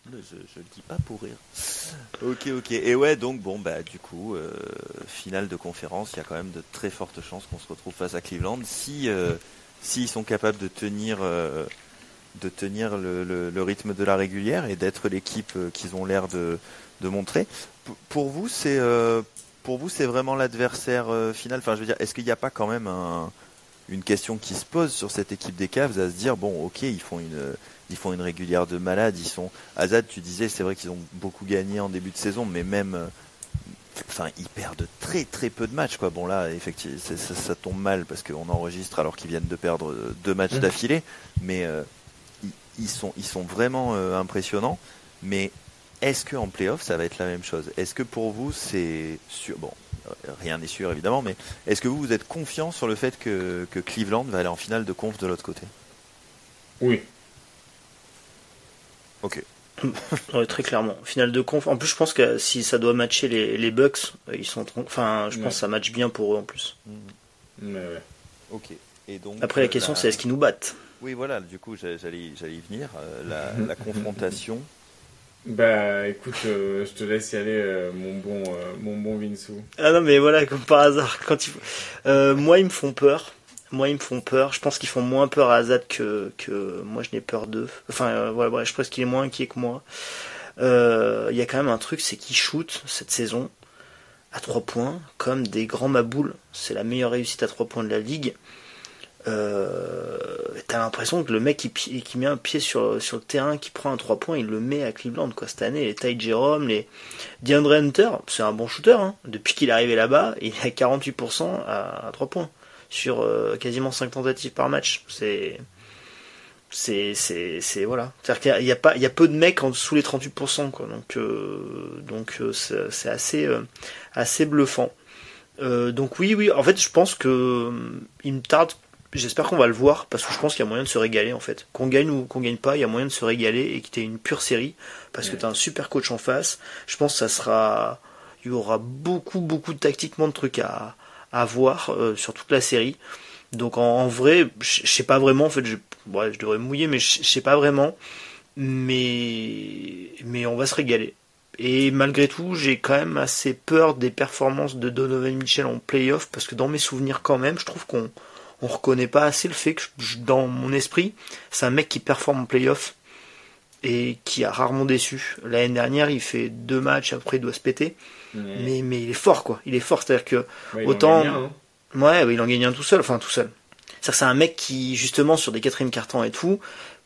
Je le dis pas pour rire. Ok. Et ouais, donc bon, bah du coup, finale de conférence, il y a quand même de très fortes chances qu'on se retrouve face à Cleveland. S'ils sont capables de tenir le rythme de la régulière et d'être l'équipe qu'ils ont l'air de montrer. Pour vous, c'est vraiment l'adversaire final. Enfin, je veux dire, est-ce qu'il n'y a pas quand même une question qui se pose sur cette équipe des Cavs à se dire, bon, ok, ils font une régulière de malade. Azad, tu disais, c'est vrai qu'ils ont beaucoup gagné en début de saison, mais même, ils perdent très très peu de matchs, quoi. Bon là, effectivement, ça tombe mal parce qu'on enregistre alors qu'ils viennent de perdre 2 matchs d'affilée, mais ils sont vraiment impressionnants. Mais est-ce que en playoff ça va être la même chose? Est-ce que pour vous c'est sûr? Bon, rien n'est sûr évidemment, mais est-ce que vous êtes confiant sur le fait que Cleveland va aller en finale de conf de l'autre côté? Oui. Ok. Ouais, très clairement. Finale de conf. En plus, je pense que si ça doit matcher les Bucks, ils sont. Je pense que ça match bien pour eux en plus. Ouais. Ok. Et donc. Après, la question, c'est est-ce qu'ils nous battent? Oui, voilà. Du coup, j'allais y venir. La confrontation. Bah, écoute, je te laisse y aller, mon bon Vinsou. Ah non, mais voilà, comme par hasard, moi, ils me font peur. Je pense qu'ils font moins peur à Azad que moi, je n'ai peur d'eux. Enfin, voilà, je pense qu'il est moins inquiet que moi. Il y a quand même un truc, c'est qu'ils shootent cette saison à 3 points comme des grands maboules. C'est la meilleure réussite à 3 points de la ligue. T'as l'impression que le mec qui met un pied sur le terrain, qui prend un 3 points, il le met à Cleveland, quoi. Cette année, les Ty Jerome, les DeAndre Hunter, c'est un bon shooter, hein. Depuis qu'il est arrivé là-bas, il est à 48% à 3 points sur quasiment 5 tentatives par match. C'est voilà. C'est-à-dire qu'il y a peu de mecs en dessous les 38%, quoi. Donc c'est assez bluffant. Donc oui, en fait, je pense que il me tarde. J'espère qu'on va le voir parce que je pense qu'il y a moyen de se régaler en fait. Qu'on gagne ou qu'on gagne pas, il y a moyen de se régaler et qu'il y ait une pure série parce que t'as un super coach en face. Je pense que il y aura beaucoup de tactiquement de trucs à voir sur toute la série. Donc en vrai, je sais pas vraiment en fait. Je devrais me mouiller, mais je sais pas vraiment. Mais on va se régaler. Et malgré tout, j'ai quand même assez peur des performances de Donovan Mitchell en playoff parce que dans mes souvenirs quand même, je trouve qu'on reconnaît pas assez le fait que dans mon esprit, c'est un mec qui performe en playoff et qui a rarement déçu. L'année dernière, il fait 2 matchs, après il doit se péter. Mais il est fort, quoi. Il est fort, c'est-à-dire que autant... Il en gagne un tout seul. C'est-à-dire que c'est un mec qui, justement, sur des 4e cartons et tout,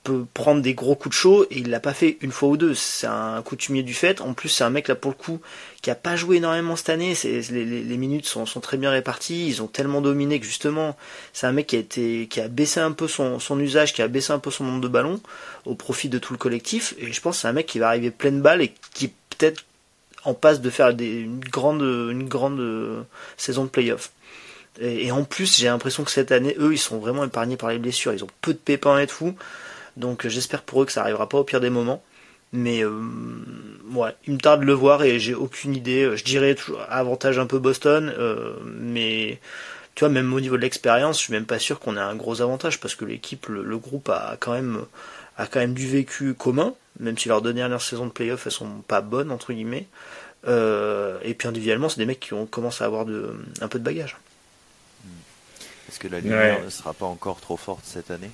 peut prendre des gros coups de chaud et il l'a pas fait une fois ou deux. C'est un coutumier du fait. En plus, c'est un mec là pour le coup qui a pas joué énormément cette année. Les minutes sont très bien réparties. Ils ont tellement dominé que justement, c'est un mec qui a baissé un peu son usage, qui a baissé un peu son nombre de ballons au profit de tout le collectif. Et je pense que c'est un mec qui va arriver pleine balle et qui peut-être en passe de faire une grande saison de play-off. Et en plus, j'ai l'impression que cette année, eux, ils sont vraiment épargnés par les blessures. Ils ont peu de pépins et tout. Donc j'espère pour eux que ça arrivera pas au pire des moments. Mais il me tarde de le voir et j'ai aucune idée. Je dirais avantage un peu Boston, mais tu vois, même au niveau de l'expérience, je suis même pas sûr qu'on ait un gros avantage parce que l'équipe, le groupe a quand même du vécu commun, même si leurs 2 dernières saisons de play-off elles sont pas bonnes entre guillemets. Et puis individuellement, c'est des mecs qui commencent à avoir un peu de bagage. Est-ce que la lumière ne sera pas encore trop forte cette année?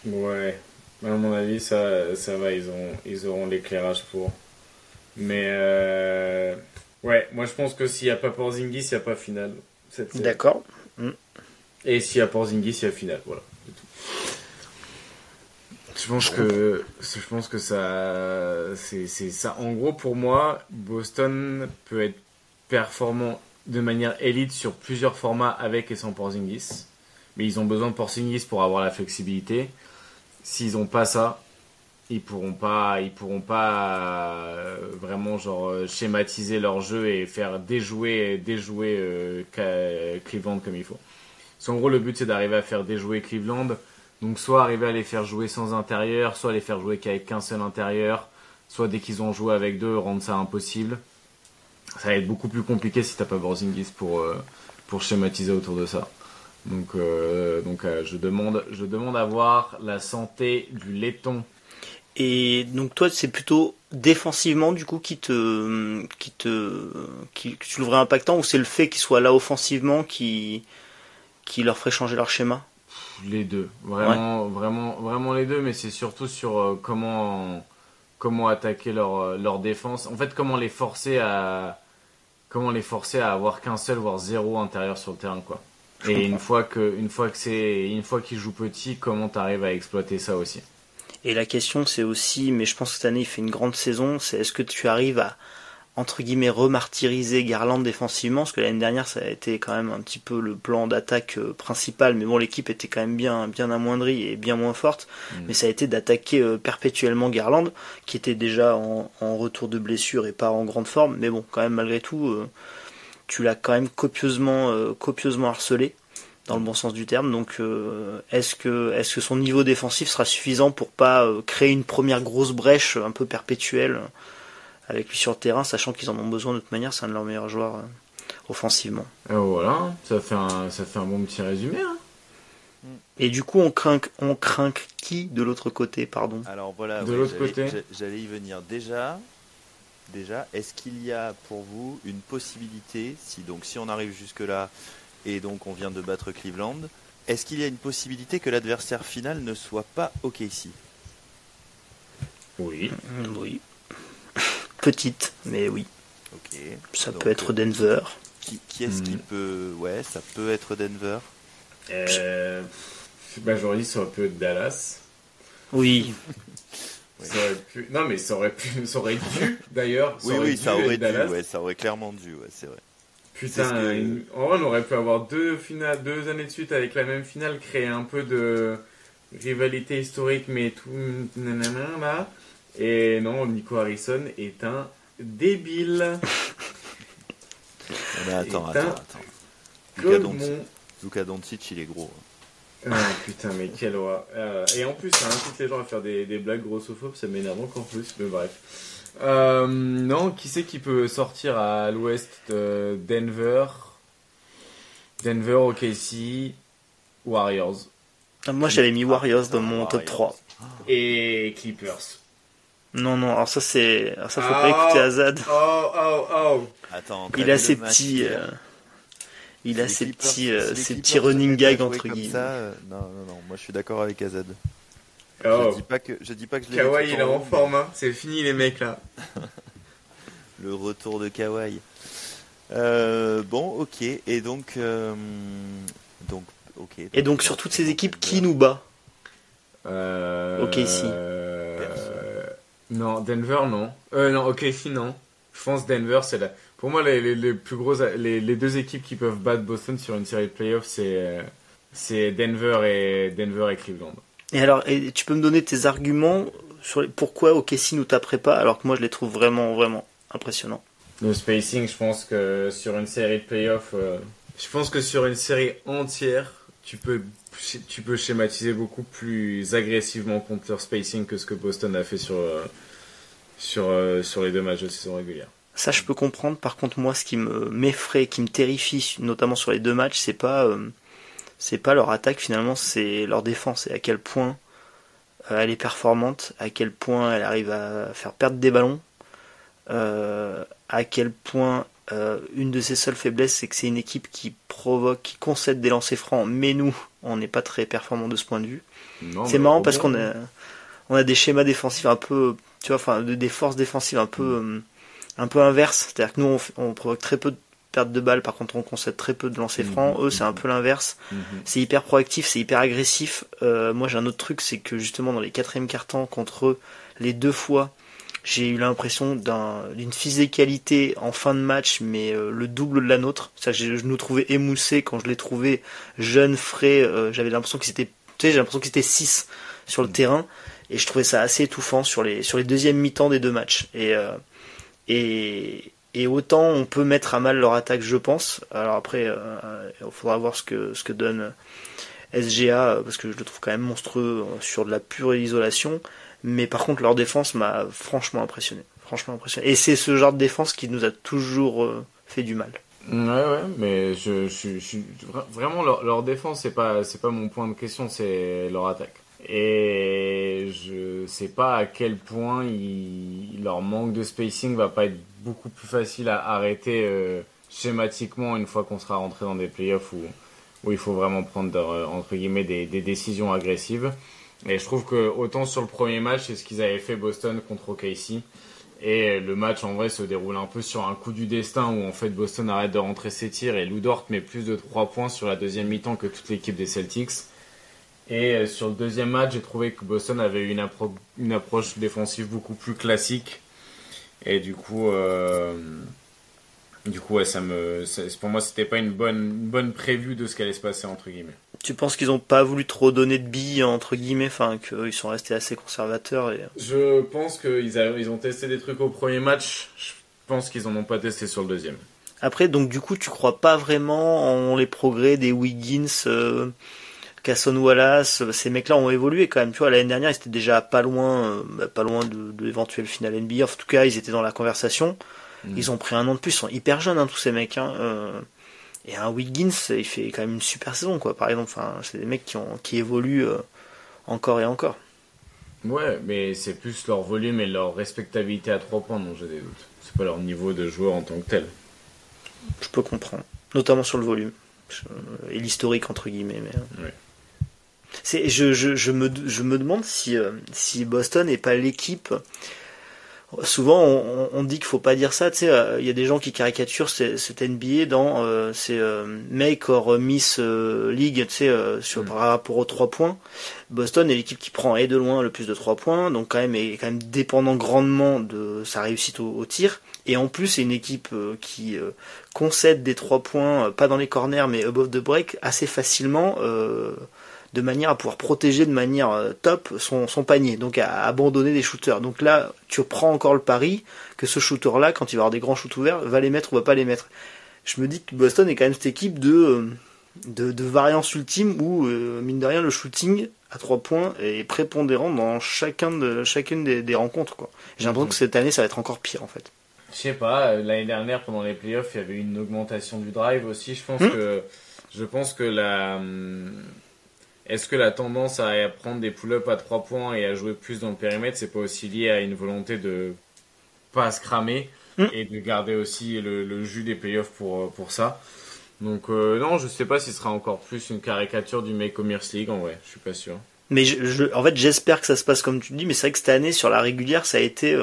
Ouais, à mon avis, ça va, ils auront l'éclairage pour. Mais ouais, moi je pense que s'il n'y a pas Porzingis, il n'y a pas finale. D'accord. Et s'il y a Porzingis, il y a finale, voilà. C'est tout. Je pense que ça, c'est ça. En gros, pour moi, Boston peut être performant de manière élite sur plusieurs formats avec et sans Porzingis. Mais ils ont besoin de Porzingis pour avoir la flexibilité. S'ils n'ont pas ça, ils pourront pas vraiment schématiser leur jeu et faire déjouer Cleveland comme il faut. En gros, le but c'est d'arriver à faire déjouer Cleveland. Donc soit arriver à les faire jouer sans intérieur, soit les faire jouer qu'avec qu'un seul intérieur, soit dès qu'ils ont joué avec 2, rendre ça impossible. Ça va être beaucoup plus compliqué si t'as pas Porzingis pour schématiser autour de ça. Donc je demande à voir la santé du laiton. Et donc toi, c'est plutôt défensivement du coup que tu le verrais impactant, ou c'est le fait qu'il soit là offensivement qui leur ferait changer leur schéma? Les deux, vraiment les deux, mais c'est surtout sur comment attaquer leur défense. En fait, comment les forcer à avoir qu'un seul voire zéro intérieur sur le terrain, quoi. Et une fois qu'ils jouent petit, comment t'arrives à exploiter ça aussi. Et la question, c'est aussi, mais je pense que cette année il fait une grande saison, c'est est-ce que tu arrives à, entre guillemets, remartyriser Garland défensivement, parce que l'année dernière ça a été quand même un petit peu le plan d'attaque principal, mais bon, l'équipe était quand même bien amoindrie et bien moins forte, mais ça a été d'attaquer perpétuellement Garland, qui était déjà en retour de blessure et pas en grande forme, mais bon, quand même malgré tout, tu l'as quand même copieusement harcelé, dans le bon sens du terme. Donc est-ce que son niveau défensif sera suffisant pour pas créer une première grosse brèche un peu perpétuelle avec lui sur le terrain, sachant qu'ils en ont besoin de toute manière, c'est un de leurs meilleurs joueurs offensivement. Et voilà, ça fait un bon petit résumé, hein. Et du coup on craint qui de l'autre côté, pardon? Alors voilà, de l'autre côté, j'allais y venir. Déjà, est-ce qu'il y a pour vous une possibilité, si on arrive jusque là et donc on vient de battre Cleveland, est-ce qu'il y a une possibilité que l'adversaire final ne soit pas OKC? Oui. Oui. Petite, mais oui. Ok. Ça peut être Denver. Qui est-ce qui peut... Ouais, ça peut être Denver. J'aurais dit ça aurait pu être Dallas. Oui. Ça aurait pu... Non, mais ça aurait dû, d'ailleurs. Ça aurait dû, ouais, ça aurait clairement dû, ouais, c'est vrai. Putain, en vrai, on aurait pu avoir 2 années de suite avec la même finale, créer un peu de rivalité historique, mais tout nanana là. Et non, Nico Harrison est un débile. Mais attends. Luka Doncic, il est gros. Ah, putain, mais quelle horreur. Et en plus, ça incite les gens à faire des blagues grossophobes, ça m'énerve encore plus, mais bref. Non, qui c'est qui peut sortir à l'ouest? Denver, OKC, Warriors. Moi j'avais mis Warriors dans mon top 3. Et Clippers. Non, alors ça faut pas écouter Azad. Oh. Attends, il a ses petits running gags entre guillemets. Non, moi je suis d'accord avec Azad. Oh. Je dis pas que je l'ai. Kawhi il est en forme, hein. C'est fini les mecs là. Le retour de Kawhi. Bon, ok. Et donc, ok. Et donc sur toutes ces équipes, qui nous bat? OKC. Non, Denver non. Non, OKC non. Je pense Denver c'est la. Pour moi les plus grosses, les deux équipes qui peuvent battre Boston sur une série de playoffs c'est Denver et Cleveland. Et alors, tu peux me donner tes arguments sur pourquoi OKC nous taperait pas, alors que moi je les trouve vraiment, vraiment impressionnants. Le spacing, je pense que sur une série de playoffs, je pense que sur une série entière, tu peux schématiser beaucoup plus agressivement contre leur spacing que ce que Boston a fait sur les 2 matchs de saison régulière. Ça, je peux comprendre. Par contre, moi, ce qui m'effraie, qui me terrifie, notamment sur les 2 matchs, c'est pas leur attaque finalement, c'est leur défense et à quel point elle est performante, à quel point elle arrive à faire perdre des ballons, à quel point une de ses seules faiblesses c'est que c'est une équipe qui concède des lancers francs, mais nous on n'est pas très performant de ce point de vue. Non, c'est marrant parce qu'on a des schémas défensifs un peu, tu vois, enfin des forces défensives un peu inverses, c'est-à-dire que nous on provoque très peu de perte de balles, par contre on concède très peu de lancers francs. Eux c'est un peu l'inverse. C'est hyper proactif, c'est hyper agressif. Moi j'ai un autre truc, c'est que justement dans les 4e quart-temps contre eux, les 2 fois j'ai eu l'impression d'une physicalité en fin de match, mais le double de la nôtre. Je nous trouvais émoussés quand je les trouvais jeunes, frais. J'avais l'impression qu'ils étaient 6 sur le terrain, et je trouvais ça assez étouffant sur les deuxièmes mi-temps des 2 matchs. Et autant on peut mettre à mal leur attaque, je pense. Alors après, il faudra voir ce que donne SGA, parce que je le trouve quand même monstrueux sur de la pure isolation. Mais par contre, leur défense m'a franchement impressionné. Et c'est ce genre de défense qui nous a toujours fait du mal. Ouais, mais vraiment leur défense, c'est pas mon point de question, c'est leur attaque. Et je sais pas à quel point leur manque de spacing va pas être beaucoup plus facile à arrêter schématiquement une fois qu'on sera rentré dans des playoffs où il faut vraiment prendre entre guillemets des décisions agressives. Et je trouve que autant sur le premier match, c'est ce qu'ils avaient fait Boston contre OKC. Et le match en vrai se déroule un peu sur un coup du destin où en fait Boston arrête de rentrer ses tirs et Lou Dort met plus de 3 points sur la deuxième mi-temps que toute l'équipe des Celtics. Et sur le deuxième match, j'ai trouvé que Boston avait eu une approche défensive beaucoup plus classique. Et du coup ouais, pour moi, c'était pas une bonne preview de ce qui allait se passer, entre guillemets. Tu penses qu'ils ont pas voulu trop donner de billes, entre guillemets, enfin, qu'ils sont restés assez conservateurs Je pense qu'ils ont testé des trucs au premier match. Je pense qu'ils en ont pas testé sur le deuxième. Après, donc, du coup, tu crois pas vraiment en les progrès des Wiggins, Casson Wallace, ces mecs-là ont évolué quand même. Tu vois, l'année dernière, ils étaient déjà pas loin de l'éventuel final NBA. En tout cas, ils étaient dans la conversation. Ils ont pris un an de plus. Ils sont hyper jeunes, tous ces mecs. Et un Wiggins, il fait quand même une super saison, quoi. Par exemple, c'est des mecs qui évoluent encore et encore. Ouais, mais c'est plus leur volume et leur respectabilité à 3 points dont j'ai des doutes. C'est pas leur niveau de joueur en tant que tel. Je peux comprendre. Notamment sur le volume. Et l'historique, entre guillemets. Mais... Ouais. Je me demande si Boston n'est pas l'équipe. Souvent, on dit qu'il faut pas dire ça. Tu sais, il y a des gens qui caricaturent cette NBA dans make or miss league. Tu sais, par rapport aux 3 points. Boston est l'équipe qui prend et de loin le plus de 3 points, donc est quand même dépendant grandement de sa réussite au tir. Et en plus, c'est une équipe qui concède des 3 points, pas dans les corners, mais above the break, assez facilement. De manière à pouvoir protéger de manière top son panier, donc à abandonner des shooters. Donc là, tu prends encore le pari que ce shooter-là, quand il va avoir des grands shoots ouverts, va les mettre ou va pas les mettre. Je me dis que Boston est quand même cette équipe de variance ultime où, mine de rien, le shooting à 3 points est prépondérant dans chacune des rencontres, quoi. J'ai l'impression que cette année, ça va être encore pire, en fait. Je sais pas, l'année dernière, pendant les playoffs, il y avait une augmentation du drive aussi. Je pense que est-ce que la tendance à prendre des pull-ups à 3 points et à jouer plus dans le périmètre, c'est pas aussi lié à une volonté de pas se cramer et de garder aussi le jus des playoffs pour ça. Donc non, je sais pas si ce sera encore plus une caricature du Make Commerce League, en vrai, je suis pas sûr. Mais en fait, j'espère que ça se passe comme tu le dis, mais c'est vrai que cette année, sur la régulière, ça a été...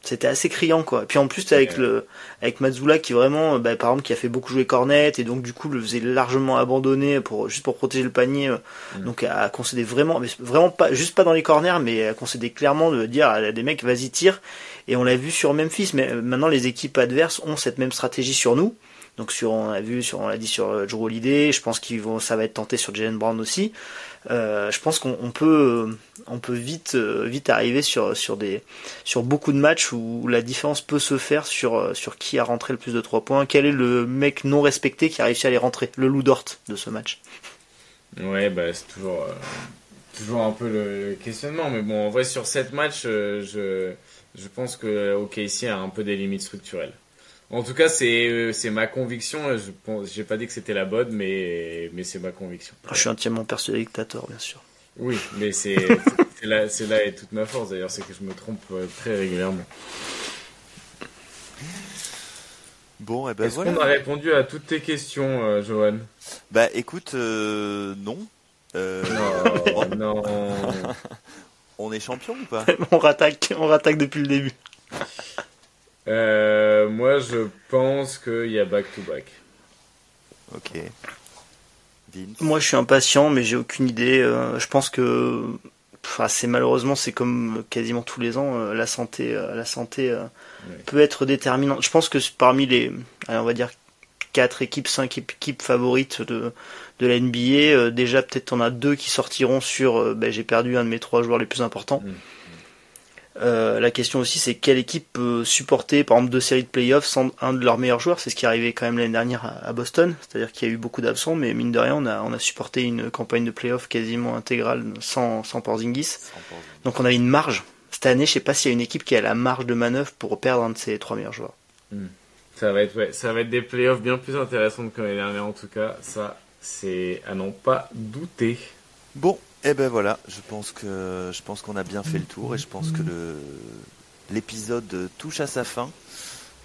C'était assez criant, quoi. Et puis en plus, avec Mazzulla qui vraiment, par exemple, qui a fait beaucoup jouer Cornet et donc du coup le faisait largement abandonner juste pour protéger le panier. Donc à concéder vraiment, mais vraiment pas, juste pas dans les corners, mais à concéder clairement de dire à des mecs, vas-y tire. Et on l'a vu sur Memphis, mais maintenant les équipes adverses ont cette même stratégie sur nous. Donc on l'a dit sur Jrue Holiday, je pense ça va être tenté sur Jaylen Brown aussi. Je pense qu'on peut vite arriver sur beaucoup de matchs où la différence peut se faire sur qui a rentré le plus de 3 points, quel est le mec non respecté qui a réussi à les rentrer, le Lou Dort de ce match. Ouais, c'est toujours un peu le questionnement, mais bon, en vrai sur 7 matchs, je pense que OKC a un peu des limites structurelles. En tout cas, c'est ma conviction. J'ai pas dit que c'était la bonne, mais c'est ma conviction. Je suis entièrement persuadé que t'as tort, bien sûr. Oui, mais c'est là est toute ma force d'ailleurs, c'est que je me trompe très régulièrement. Bon, Est-ce qu'on a répondu à toutes tes questions, Johan ? Écoute, non. Non. On est champion ou pas ? on rattaque depuis le début. Moi, je pense qu'il y a back-to-back. Ok. Vince. Moi, je suis impatient, mais j'ai aucune idée. Je pense que, malheureusement, c'est comme quasiment tous les ans, la santé peut être déterminante. Je pense que parmi les, on va dire 4 équipes, 5 équipes favorites de la NBA, déjà peut-être on a 2 qui sortiront sur, j'ai perdu un de mes 3 joueurs les plus importants. La question aussi, c'est quelle équipe peut supporter par exemple 2 séries de playoffs sans un de leurs meilleurs joueurs. C'est ce qui est arrivé quand même l'année dernière à Boston, c'est-à-dire qu'il y a eu beaucoup d'absents, mais mine de rien on a supporté une campagne de playoffs quasiment intégrale sans Porzingis. Donc on a une marge. Cette année, je sais pas s'il y a une équipe qui a la marge de manœuvre pour perdre un de ses 3 meilleurs joueurs. Ça va être des playoffs bien plus intéressantes que l'année dernière en tout cas. Ça, c'est à n'en pas douter. Bon, et ben voilà, je pense qu'on a bien fait le tour et je pense que l'épisode touche à sa fin.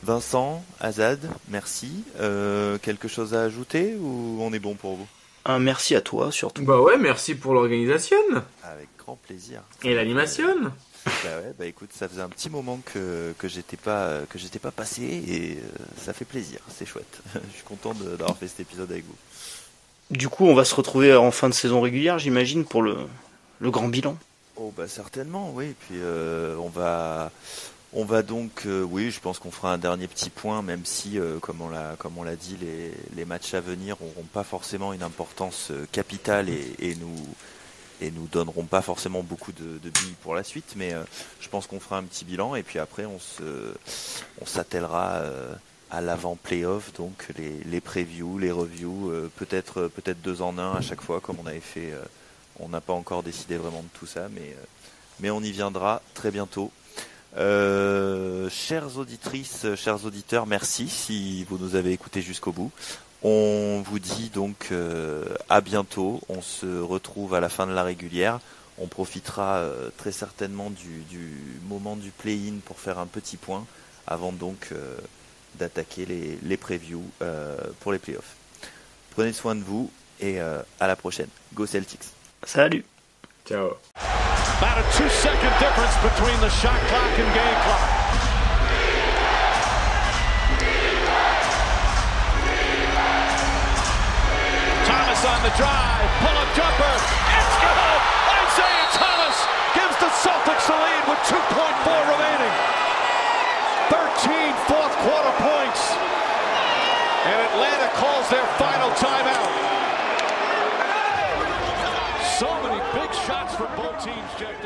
Vincent, Azad, merci. Quelque chose à ajouter ou on est bon pour vous ? Un merci à toi surtout. Bah ouais, merci pour l'organisation. Avec grand plaisir. Et l'animation. Bah ouais, bah écoute, ça faisait un petit moment que j'étais pas passé et ça fait plaisir, c'est chouette. Je suis content d'avoir fait cet épisode avec vous. Du coup, on va se retrouver en fin de saison régulière, j'imagine, pour le grand bilan. Oh bah certainement, oui. Puis on va donc, oui, je pense qu'on fera un dernier petit point, même si, comme on l'a dit, les matchs à venir n'auront pas forcément une importance capitale et nous donneront pas forcément beaucoup de billes pour la suite. Mais je pense qu'on fera un petit bilan et puis après on s'attellera à l'avant playoff, donc les previews, les reviews, peut-être 2 en 1 à chaque fois, comme on avait fait. On n'a pas encore décidé vraiment de tout ça, mais on y viendra très bientôt. Chères auditrices, chers auditeurs, merci si vous nous avez écoutés jusqu'au bout. On vous dit donc à bientôt. On se retrouve à la fin de la régulière. On profitera très certainement du moment du play-in pour faire un petit point avant donc d'attaquer les previews pour les playoffs. Prenez soin de vous et à la prochaine. Go Celtics. Salut. Ciao. About a 2-second difference between the shot clock and game clock. Thomas on the drive, pull-up jumper, it's good! Isaiah Thomas gives the Celtics the lead with 2.4 remaining. 13 fourth quarter points. And Atlanta calls their final timeout. So many big shots for both teams, Jeff.